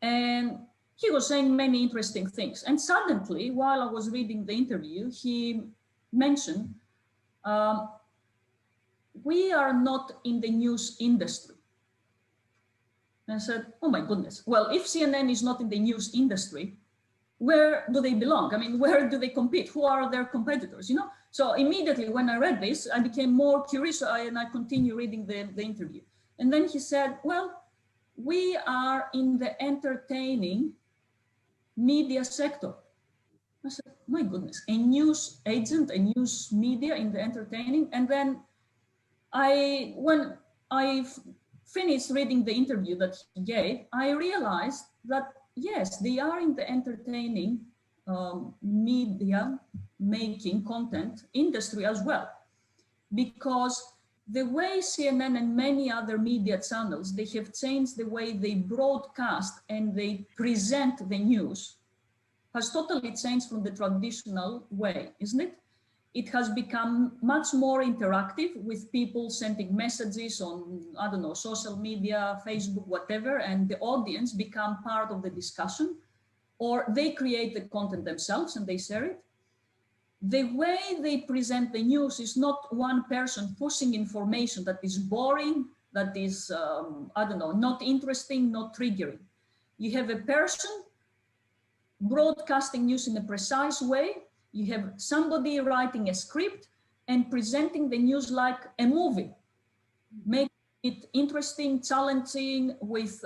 And he was saying many interesting things. And suddenly, while I was reading the interview, he mentioned, we are not in the news industry. And I said, oh my goodness. Well, if CNN is not in the news industry, where do they belong? I mean, where do they compete? Who are their competitors, you know? So immediately when I read this, I became more curious and I continued reading the interview. And then he said, well, we are in the entertaining media sector. I said, my goodness, a news agent, a news media in the entertaining. And then when I finished reading the interview that he gave, I realized that yes, they are in the entertaining media making content industry as well, because the way CNN and many other media channels, they have changed the way they broadcast and they present the news has totally changed from the traditional way, isn't it? It has become much more interactive with people sending messages on, I don't know, social media, Facebook, whatever, and the audience become part of the discussion, or they create the content themselves and they share it. The way they present the news is not one person pushing information that is boring, that is, I don't know, not interesting, not triggering. You have a person broadcasting news in a precise way. You have somebody writing a script and presenting the news like a movie, making it interesting, challenging, with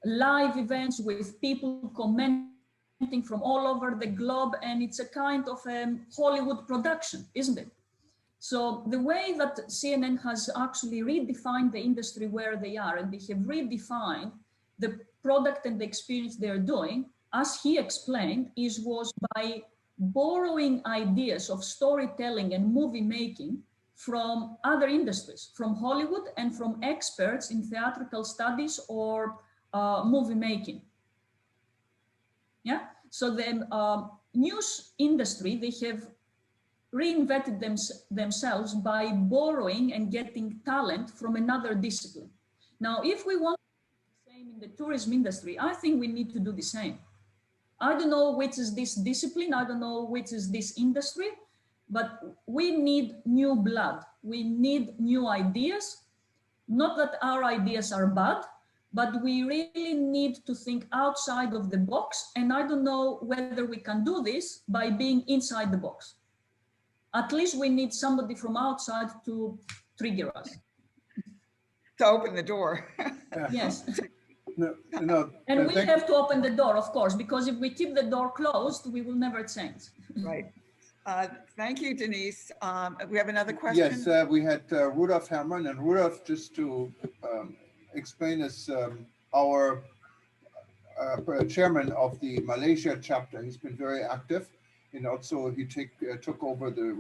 live events, with people commenting from all over the globe. And it's a kind of a Hollywood production, isn't it? So the way that CNN has actually redefined the industry where they are, and they have redefined the product and the experience they're doing, as he explained, was by borrowing ideas of storytelling and movie making from other industries, from Hollywood and from experts in theatrical studies or movie making. Yeah, so the news industry, they have reinvented themselves by borrowing and getting talent from another discipline. Now, if we want the same in the tourism industry, I think we need to do the same. I don't know which is this discipline, I don't know which is this industry, but we need new blood. We need new ideas. Not that our ideas are bad, but we really need to think outside of the box. And I don't know whether we can do this by being inside the box. At least we need somebody from outside to trigger us. To open the door. Yes. No, And we have to open the door, of course, because if we keep the door closed, we will never change. Right. Thank you, Denise. We have another question? Yes, we had Rudolf Herrmann, and Rudolf, just to explain, is our chairman of the Malaysia chapter. He's been very active, and also he took over the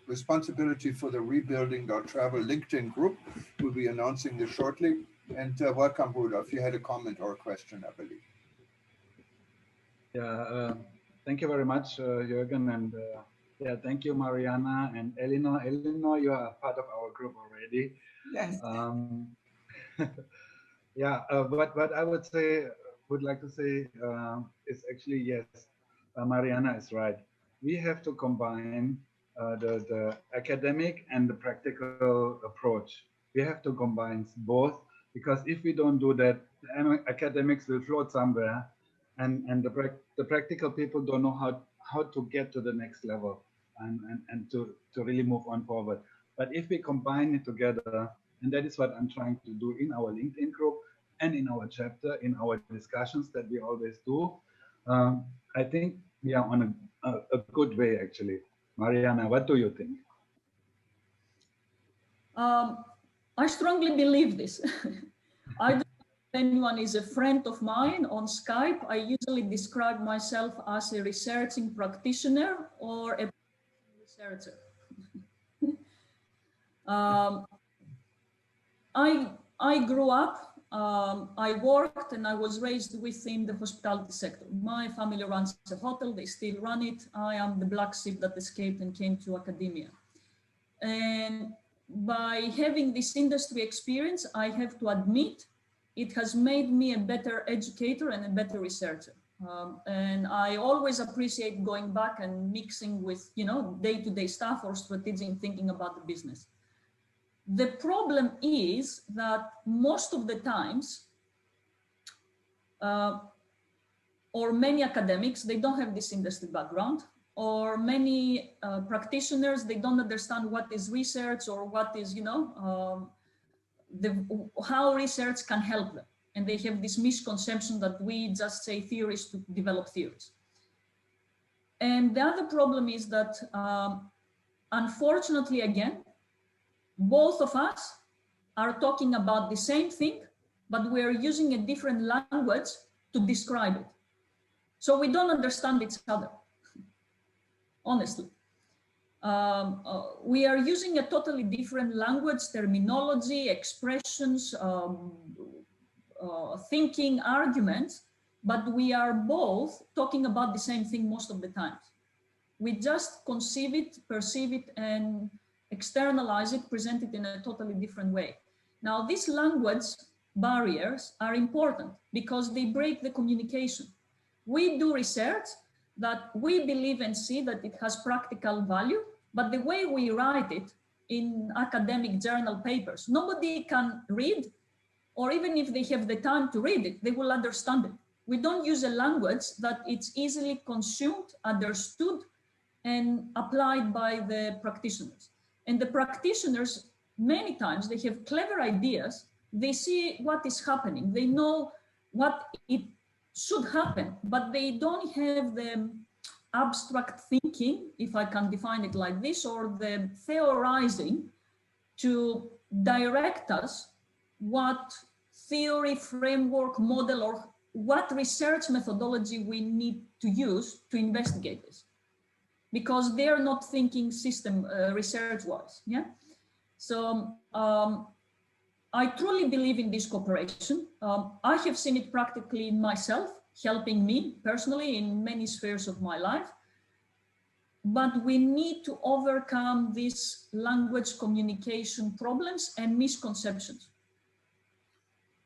responsibility for the Rebuilding.Travel LinkedIn group. We'll be announcing this shortly. And welcome, Rudolf. You had a comment or a question, I believe. Yeah, thank you very much, Jürgen, and yeah, thank you, Marianna and Eleanor. Eleanor, you are part of our group already. Yes. Yeah, what I would like to say is actually, yes, Marianna is right. We have to combine the academic and the practical approach. We have to combine both, because if we don't do that, the academics will float somewhere, and the practical people don't know how to get to the next level and to really move on forward. But if we combine it together, and that is what I'm trying to do in our LinkedIn group and in our chapter, in our discussions that we always do, I think we are on a good way, actually. Marianna, what do you think? I strongly believe this. I don't know if anyone is a friend of mine on Skype. I usually describe myself as a researching practitioner or a researcher. I grew up, I worked, and I was raised within the hospitality sector. My family runs a hotel, they still run it. I am the black sheep that escaped and came to academia. And by having this industry experience, I have to admit, it has made me a better educator and a better researcher. And I always appreciate going back and mixing with, day-to-day stuff or strategic thinking about the business. The problem is that most of the times, or many academics, they don't have this industry background, or many practitioners, they don't understand what is research or what is, how research can help them. And they have this misconception that we just say theories to develop theories. And the other problem is that, unfortunately, again, both of us are talking about the same thing, but we're using a different language to describe it. So we don't understand each other, honestly. We are using a totally different language, terminology, expressions, thinking, arguments, but we are both talking about the same thing most of the time. We just conceive it, perceive it, and externalize it, present it in a totally different way. Now, these language barriers are important because they break the communication. We do research that we believe and see that it has practical value, but the way we write it in academic journal papers, nobody can read, or even if they have the time to read it, they will understand it. We don't use a language that it's easily consumed, understood, and applied by the practitioners. And the practitioners, many times, they have clever ideas. They see what is happening. They know what it should happen, but they don't have the abstract thinking, if I can define it like this, or the theorizing to direct us what theory, framework, model, or what research methodology we need to use to investigate this. Because they're not thinking system research-wise, yeah? So I truly believe in this cooperation. I have seen it practically myself, helping me personally in many spheres of my life. But we need to overcome these language communication problems and misconceptions.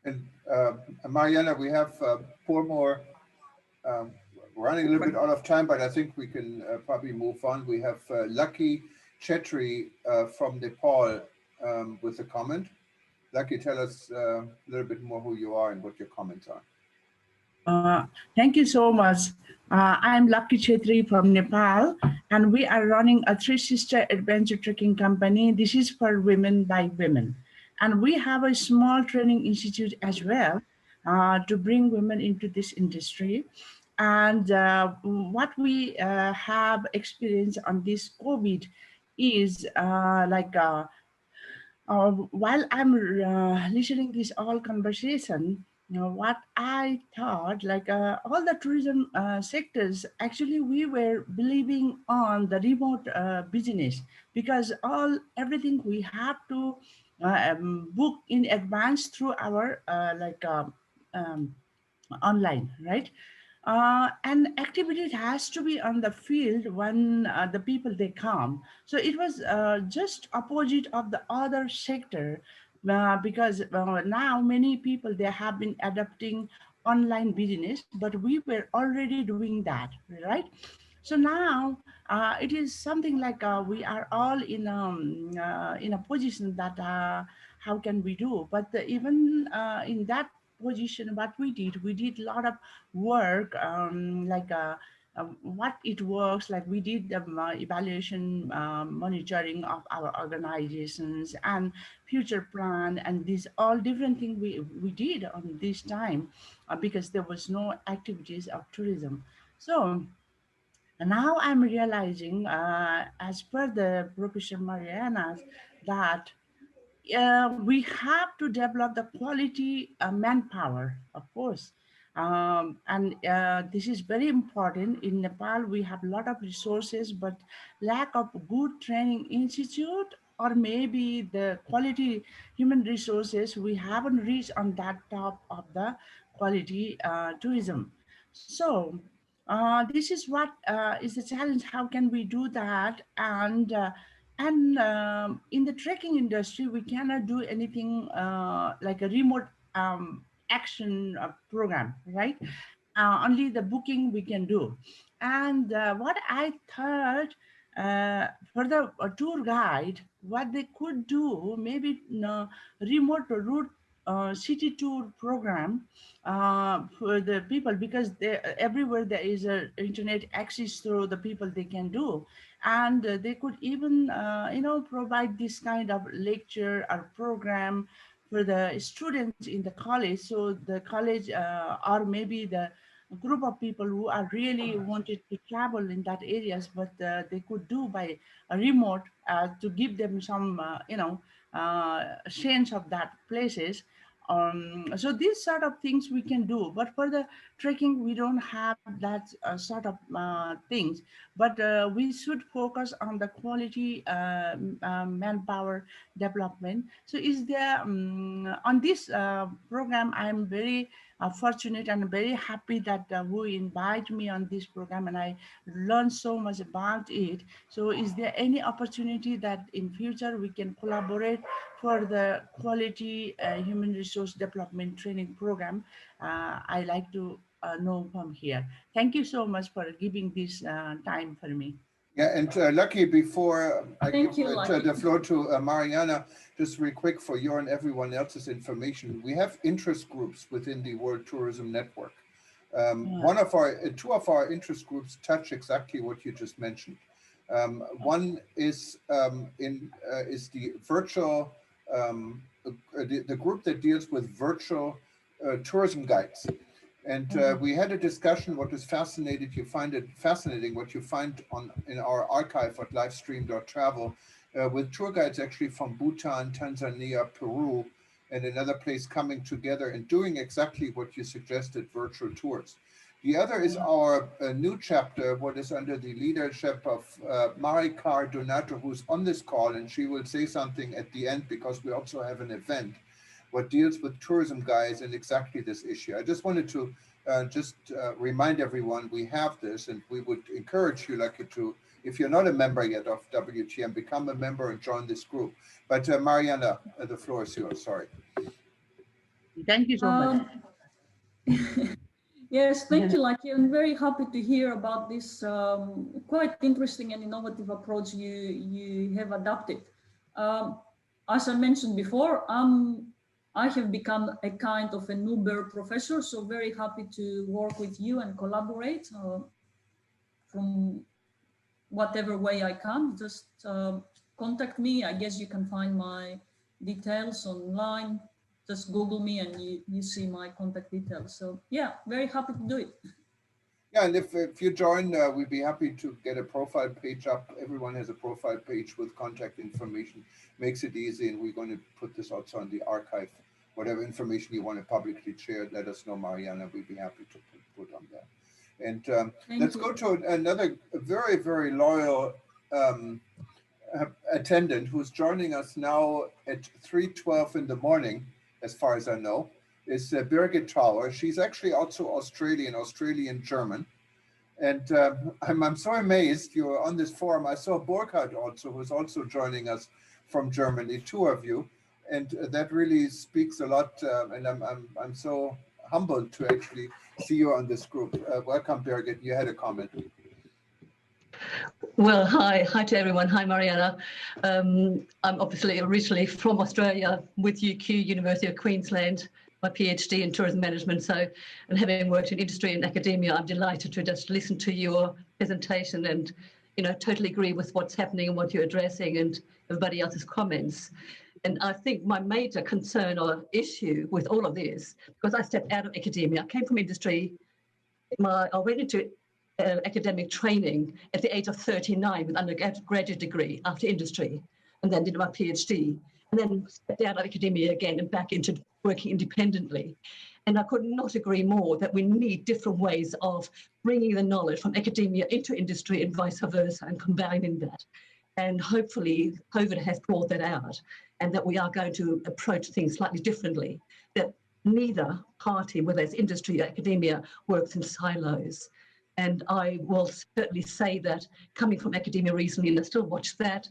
And Marianna, we have 4 more. We're running a little bit out of time, but I think we can probably move on. We have Lucky Chetri from Nepal with a comment. Lucky, tell us a little bit more who you are and what your comments are. Thank you so much. I'm Lucky Chetri from Nepal, and we are running a 3 sister adventure trekking company. This is for women by women. And we have a small training institute as well to bring women into this industry. And what we have experienced on this COVID is while I'm listening this all conversation, what I thought, all the tourism sectors, actually we were believing on the remote business, because everything we have to book in advance through our online, right? And activity has to be on the field when the people they come. So it was just opposite of the other sector, because now many people they have been adopting online business, but we were already doing that, right? So now it is something like we are all in a position that how can we do? But even in that position, what we did a lot of work, what it works, like we did the evaluation, monitoring of our organizations and future plan, and these all different things we did on this time, because there was no activities of tourism. So now I'm realizing, as per the Professor Mariana, that we have to develop the quality manpower, of course. And this is very important. In Nepal, we have a lot of resources, but lack of good training institute, or maybe the quality human resources, we haven't reached on that top of the quality tourism. So this is what is the challenge. How can we do that? And in the trekking industry, we cannot do anything like a remote action program, right? Only the booking we can do. And what I thought, for the tour guide, what they could do, maybe remote route city tour program for the people, because everywhere there is a internet access through the people they can do. And they could even provide this kind of lecture or program for the students in the college. So the college, or maybe the group of people who are really wanted to travel in that areas, but they could do by a remote, to give them some sense of that places. So these sort of things we can do, but for the trekking we don't have that sort of things. But we should focus on the quality manpower development. So is there, on this program, I'm very fortunate and very happy that who invite me on this program, and I learned so much about it. So is there any opportunity that in future we can collaborate for the quality human resource development training program? I like to know from here. Thank you so much for giving this time for me. Yeah, and Lucky, before I give Thank you, Lucky. the floor to Marianna, just real quick for your and everyone else's information, we have interest groups within the World Tourism Network. Two of our interest groups touch exactly what you just mentioned. One is the virtual, the group that deals with virtual tourism guides. And we had a discussion. What is fascinating, you find it fascinating what you find in our archive at livestream.travel, with tour guides actually from Bhutan, Tanzania, Peru, and another place coming together and doing exactly what you suggested, virtual tours. The other is our new chapter, what is under the leadership of Maricar Donato, who's on this call, and she will say something at the end because we also have an event what deals with tourism guides and exactly this issue. I just wanted to remind everyone we have this, and we would encourage you, like, to, if you're not a member yet of WTM, become a member and join this group. But Marianna, the floor is yours. Sorry. Thank you so much. Yes, thank you, Lucky. I'm very happy to hear about this quite interesting and innovative approach you have adopted. As I mentioned before, I have become a kind of an Uber professor, so very happy to work with you and collaborate from whatever way I can. Just contact me. I guess you can find my details online. Just Google me and you see my contact details. So yeah, very happy to do it. Yeah, and if you join, we'd be happy to get a profile page up. Everyone has a profile page with contact information. Makes it easy, and we're going to put this also on the archive. Whatever information you want to publicly share, let us know, Marianna. We'd be happy to put on there. And let's go to another very, very loyal attendant who's joining us now at 3:12 in the morning, as far as I know, is Birgit Tower. She's actually also Australian German. And I'm so amazed you're on this forum. I saw Burkhard also, who's also joining us from Germany, two of you. And that really speaks a lot. And I'm so humbled to actually see you on this group. Welcome, Birgit. You had a comment. Well, hi to everyone. Hi, Marianna. I'm obviously originally from Australia with UQ, University of Queensland, my PhD in tourism management. So, and having worked in industry and academia, I'm delighted to just listen to your presentation and, totally agree with what's happening and what you're addressing and everybody else's comments. And I think my major concern or issue with all of this, because I stepped out of academia, I came from industry, I went into academic training at the age of 39 with undergraduate degree after industry, and then did my PhD, and then stepped out of academia again and back into working independently. And I could not agree more that we need different ways of bringing the knowledge from academia into industry and vice versa and combining that. And hopefully COVID has brought that out, and that we are going to approach things slightly differently, that neither party, whether it's industry or academia, works in silos. And I will certainly say that coming from academia recently, and I still watch that,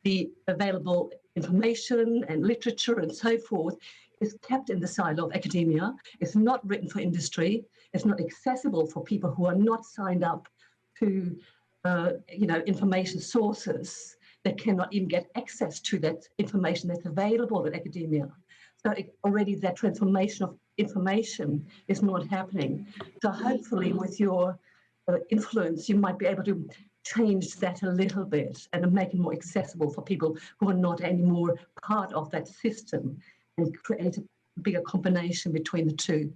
the available information and literature and so forth is kept in the silo of academia. It's not written for industry. It's not accessible for people who are not signed up to, information sources that cannot even get access to that information that's available in academia. So already that transformation of information is not happening. So hopefully with your influence, you might be able to change that a little bit and make it more accessible for people who are not anymore part of that system, and create a bigger combination between the two.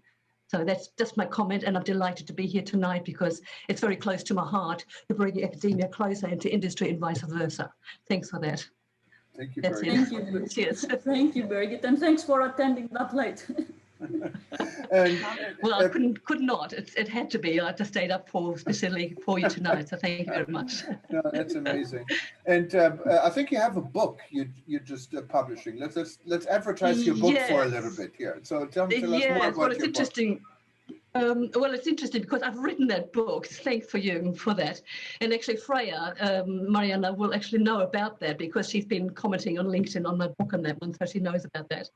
So that's just my comment, and I'm delighted to be here tonight because it's very close to my heart to bring academia closer into industry and vice versa. Thanks for that. Thank you, That's Birgit. Thank you. Cheers. Thank you, Birgit, and thanks for attending that late. And, well, I could not. It had to be. I just stayed up specifically for you tonight. So thank you very much. No, that's amazing. And I think you have a book you're just publishing. Let's advertise your book for a little bit here. So tell us more about well, it's your interesting. book. Well, it's interesting because I've written that book. Thanks for you for that. And actually, Freya, Marianna will actually know about that because she's been commenting on LinkedIn on my book on that one, so she knows about that.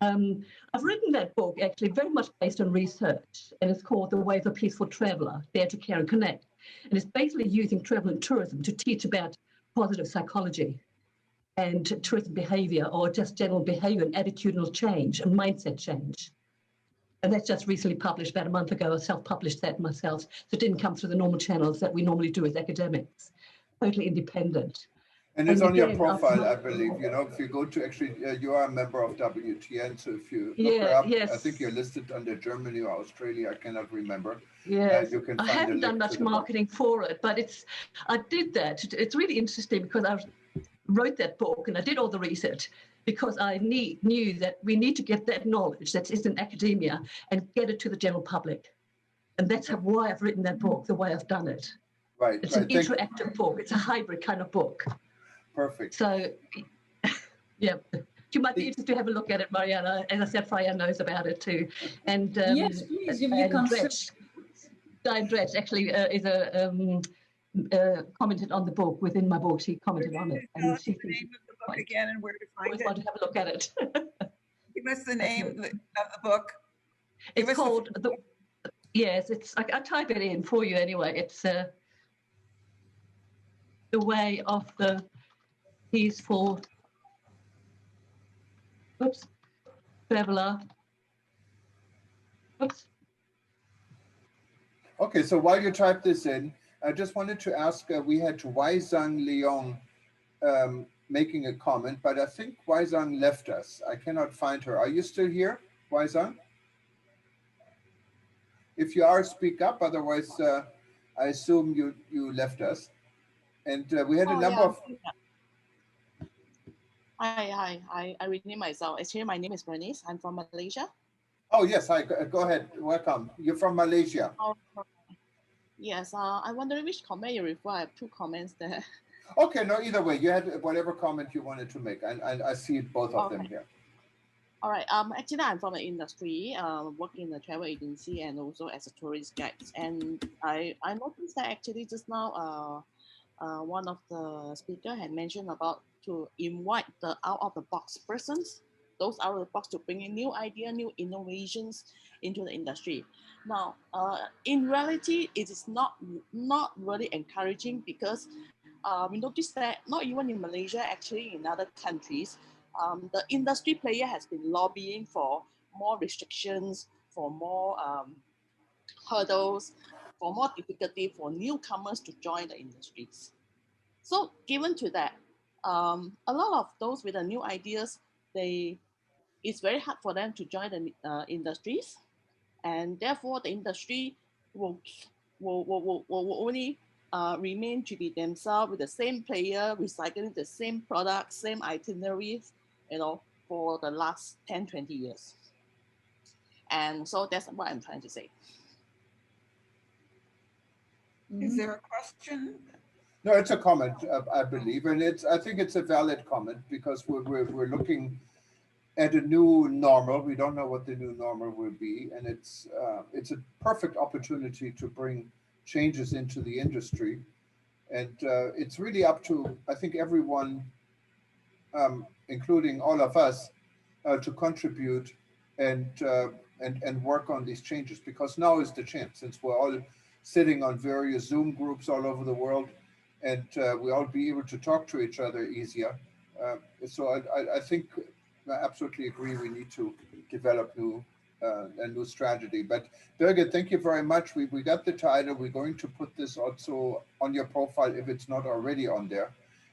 I've written that book actually very much based on research, and it's called The Way of a Peaceful Traveller, Dare to Care and Connect. And it's basically using travel and tourism to teach about positive psychology and tourism behaviour, or just general behaviour and attitudinal change and mindset change. And that's just recently published about a month ago. I self-published that myself, so it didn't come through the normal channels that we normally do as academics. Totally independent. And it's on your profile, I believe. If you go to actually, you are a member of WTN. So if you look her up, I think you're listed under Germany or Australia. I cannot remember. Yes, you can I haven't done much marketing for it, but I did that. It's really interesting because I wrote that book and I did all the research because I knew that we need to get that knowledge that is in academia and get it to the general public. And that's why I've written that book, the way I've done it. Right. It's an interactive book. It's a hybrid kind of book. Perfect. So, yeah, you might be interested to have a look at it, Marianna. As I said, Freya knows about it too. And yes, please, if you can. Diane Dretch actually is commented on the book within my book. She commented on it. And she the name of the book again and where to find it. Want to have a look at it. Give us the name of the book. It's called yes. It's I type it in for you anyway. It's The Way of the Peaceful Traveller. Okay, so while you type this in, I just wanted to ask, we had Wai Zhang Liang making a comment, but I think Waizang left us. I cannot find her. Are you still here, Waizang? If you are, speak up. Otherwise, I assume you left us. And we had a Oh, number yeah. of. Hi. I rename myself. Actually, my name is Bernice. I'm from Malaysia. Oh yes, hi. Go ahead. Welcome. You're from Malaysia. Oh, yes. I wonder which comment you refer. I have two comments there. Okay. No, either way, you had whatever comment you wanted to make, and I see both of them Okay. here. All right. Actually, I'm from the industry. Working in a travel agency and also as a tourist guide. And I noticed that actually just now, one of the speaker had mentioned about to invite the out of the box persons, those out of the box to bring in new idea, new innovations into the industry. Now, in reality, it is not really encouraging because we noticed that not even in Malaysia, actually in other countries, the industry player has been lobbying for more restrictions, for more hurdles, for more difficulty for newcomers to join the industries. So given to that, a lot of those with the new ideas, it's very hard for them to join the industries, and therefore the industry will only remain to be themselves with the same player, recycling the same products, same itineraries, for the last 10, 20 years. And so that's what I'm trying to say. Is there a question? No, it's a comment, I believe, and I think it's a valid comment because we're looking at a new normal. We don't know what the new normal will be, and it's a perfect opportunity to bring changes into the industry, and it's really up to, I think, everyone, including all of us, to contribute and work on these changes, because now is the chance, since we're all sitting on various Zoom groups all over the world, and we all be able to talk to each other easier. So I think I absolutely agree. We need to develop a new strategy. But Birgit, thank you very much. We got the title. We're going to put this also on your profile if it's not already on there,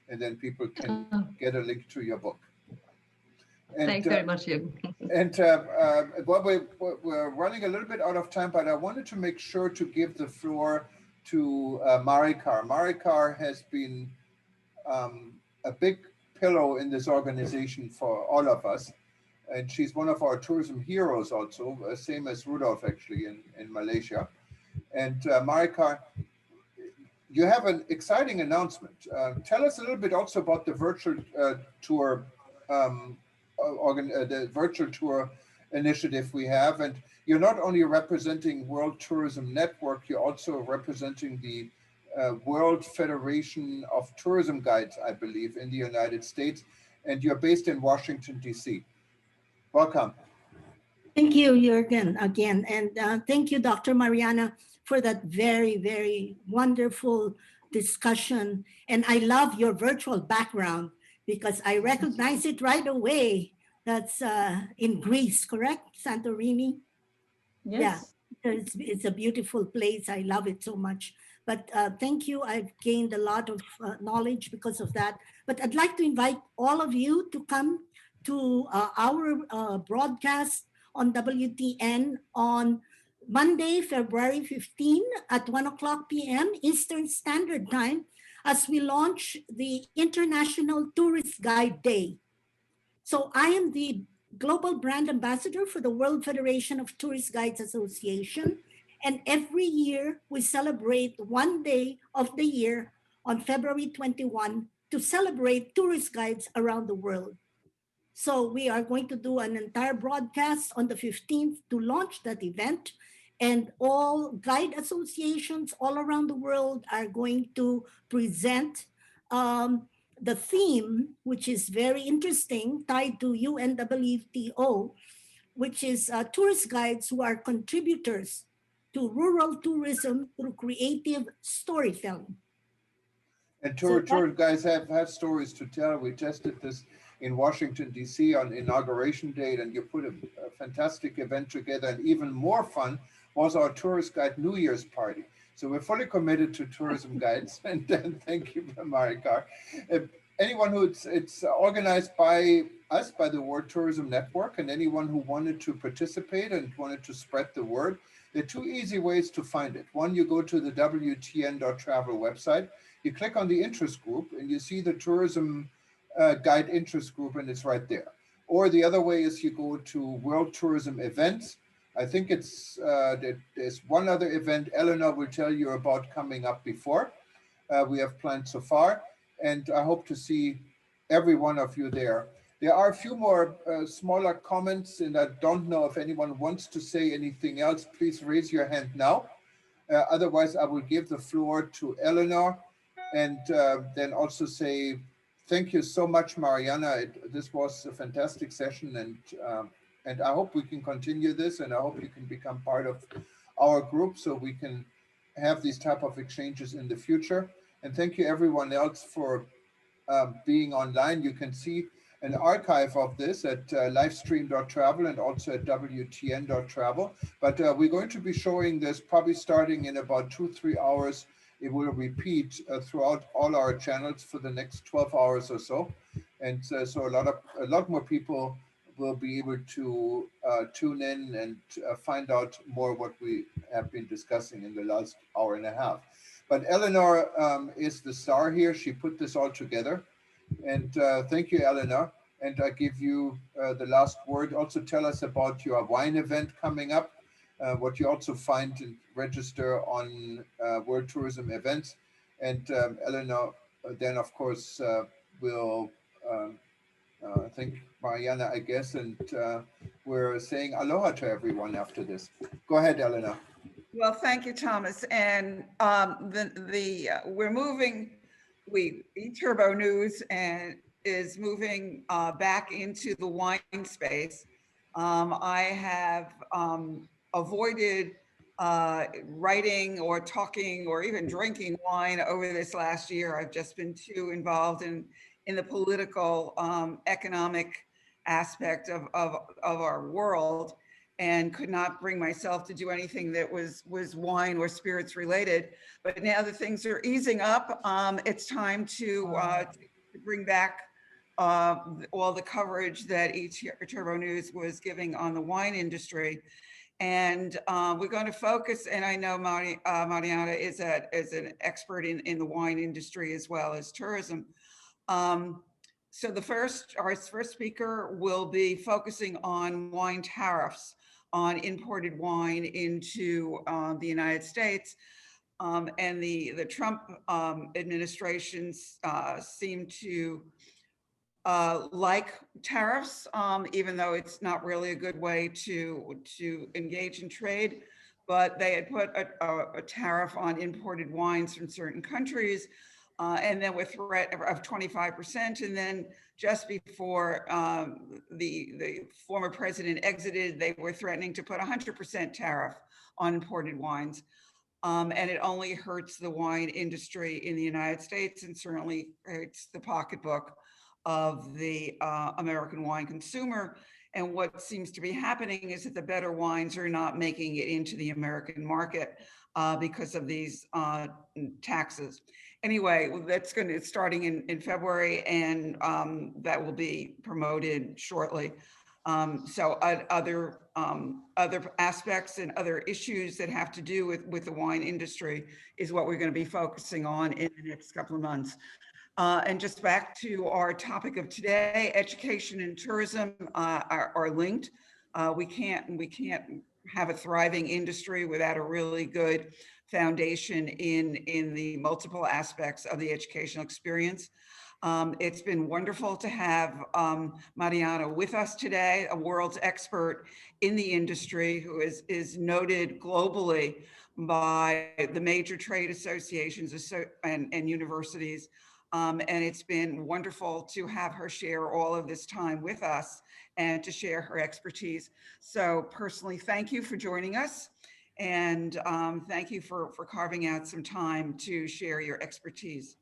and then people can get a link to your book. And, thanks very much, Jürgen. And well, we're running a little bit out of time, but I wanted to make sure to give the floor to Marikar. Marikar has been a big pillow in this organization for all of us. And she's one of our tourism heroes also, same as Rudolf actually in Malaysia. And Marikar, you have an exciting announcement. Tell us a little bit also about the virtual tour the virtual tour initiative we have. And you're not only representing World Tourism Network, you're also representing the World Federation of Tourism Guides, I believe, in the United States. And you're based in Washington, D.C. Welcome. Thank you, Jürgen, again. And thank you, Dr. Marianna, for that very, very wonderful discussion. And I love your virtual background, because I recognize it right away. That's in Greece, correct? Santorini? Yes. Yeah, it's a beautiful place. I love it so much. But thank you. I've gained a lot of knowledge because of that. But I'd like to invite all of you to come to our broadcast on WTN on Monday, February 15 at 1:00 p.m. Eastern Standard Time, as we launch the International Tourist Guide Day. So I am the Global Brand Ambassador for the World Federation of Tourist Guides Association. And every year we celebrate one day of the year on February 21 to celebrate tourist guides around the world. So we are going to do an entire broadcast on the 15th to launch that event. And all guide associations all around the world are going to present the theme, which is very interesting, tied to UNWTO, which is tourist guides who are contributors to rural tourism through creative storytelling. And tour guys have stories to tell. We tested this in Washington, D.C. on Inauguration Day, and you put a fantastic event together. And even more fun was our tourist guide New Year's party. So we're fully committed to tourism guides. And thank you, Marikar. anyone who it's organized by us, by the World Tourism Network, and anyone who wanted to participate and wanted to spread the word. There are two easy ways to find it. One, you go to the WTN.travel website, you click on the interest group, and you see the tourism guide interest group, and it's right there. Or the other way is you go to World Tourism Events. I think it's there's one other event Eleanor will tell you about coming up before. We have planned so far, and I hope to see every one of you there. There are a few more smaller comments, and I don't know if anyone wants to say anything else. Please raise your hand now. Otherwise, I will give the floor to Eleanor, and then also say thank you so much, Marianna. This was a fantastic session, and I hope we can continue this, and I hope you can become part of our group so we can have these type of exchanges in the future. And thank you everyone else for being online. You can see an archive of this at livestream.travel and also at WTN.travel. But we're going to be showing this probably starting in about 2-3 hours. It will repeat throughout all our channels for the next 12 hours or so. And so a lot more people will be able to tune in and find out more what we have been discussing in the last hour and a half. But Eleanor is the star here. She put this all together. And thank you, Eleanor. And I give you the last word. Also tell us about your wine event coming up, what you also find and register on World Tourism Events. And Eleanor then, of course, will thank Marianna, I guess, and we're saying aloha to everyone after this. Go ahead, Eleanor. Well, thank you, Thomas. And we're moving, eTurbo News is moving back into the wine space. I have avoided writing or talking or even drinking wine over this last year. I've just been too involved in the political, economic aspect of our world, and could not bring myself to do anything that was wine or spirits related. But now that things are easing up, it's time to bring back all the coverage that eTurbo News was giving on the wine industry. And we're going to focus, and I know Marianna is an expert in the wine industry as well as tourism. So our first speaker will be focusing on wine tariffs on imported wine into the United States. And the Trump administration seem to like tariffs, even though it's not really a good way to engage in trade. But they had put a tariff on imported wines from certain countries, and then with threat of 25%. And then just before the former president exited, they were threatening to put 100% tariff on imported wines. And it only hurts the wine industry in the United States, and certainly hurts the pocketbook of the American wine consumer. And what seems to be happening is that the better wines are not making it into the American market because of these taxes. Anyway, that's going to starting in February, and that will be promoted shortly. So other aspects and other issues that have to do with the wine industry is what we're going to be focusing on in the next couple of months. And just back to our topic of today, education and tourism are linked. We can't have a thriving industry without a really good foundation in the multiple aspects of the educational experience. It's been wonderful to have Marianna with us today, a world's expert in the industry who is noted globally by the major trade associations and universities. And it's been wonderful to have her share all of this time with us and to share her expertise. So personally, thank you for joining us. And thank you for carving out some time to share your expertise.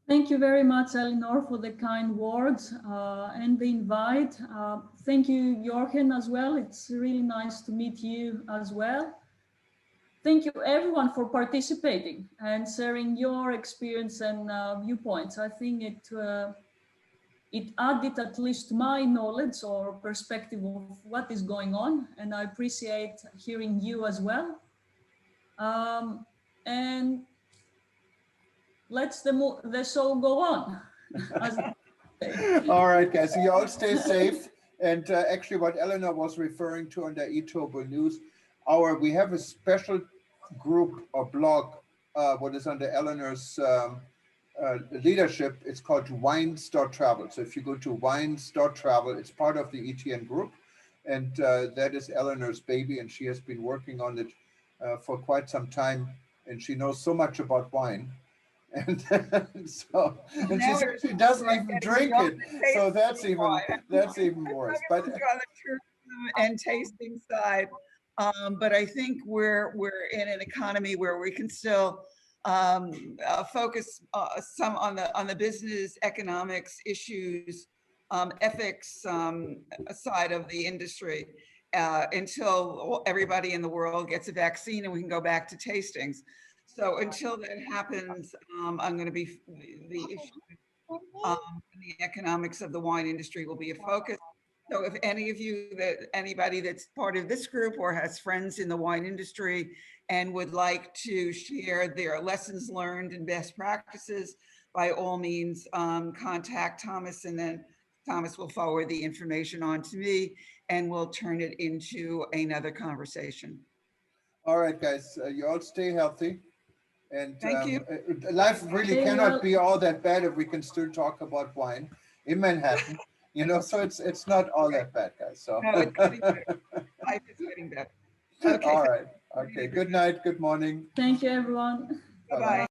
Thank you very much, Eleanor, for the kind words and the invite. Thank you, Jorgen, as well. It's really nice to meet you as well. thank you everyone for participating and sharing your experience and viewpoints. I think it added at least my knowledge or perspective of what is going on, and I appreciate hearing you as well. And let's the show go on. All right, guys. So you all stay safe. And actually, what Eleanor was referring to on the eTobo News, we have a special group or blog, what is under Eleanor's leadership. It's called wines.travel. So if you go to wines.travel, it's part of the ETN group, and that is Eleanor's baby, and she has been working on it for quite some time, and she knows so much about wine. And so, and she said she doesn't even drink it, so that's even worse. But on the tourism and tasting side, but I think we're in an economy where we can still focus some on the business, economics issues, ethics side of the industry until everybody in the world gets a vaccine and we can go back to tastings. So until that happens, I'm going to be the issue. The economics of the wine industry will be a focus. So if any of you, anybody that's part of this group or has friends in the wine industry and would like to share their lessons learned and best practices, by all means, contact Thomas, and then Thomas will forward the information on to me and we'll turn it into another conversation. All right, guys, you all stay healthy. And thank you. Life really cannot be all that bad if we can still talk about wine in Manhattan, you know, so it's not all that bad, guys. So no, it's getting better. Life is getting better. Okay. All right. Okay. Good night. Good morning. Thank you, everyone. Bye-bye.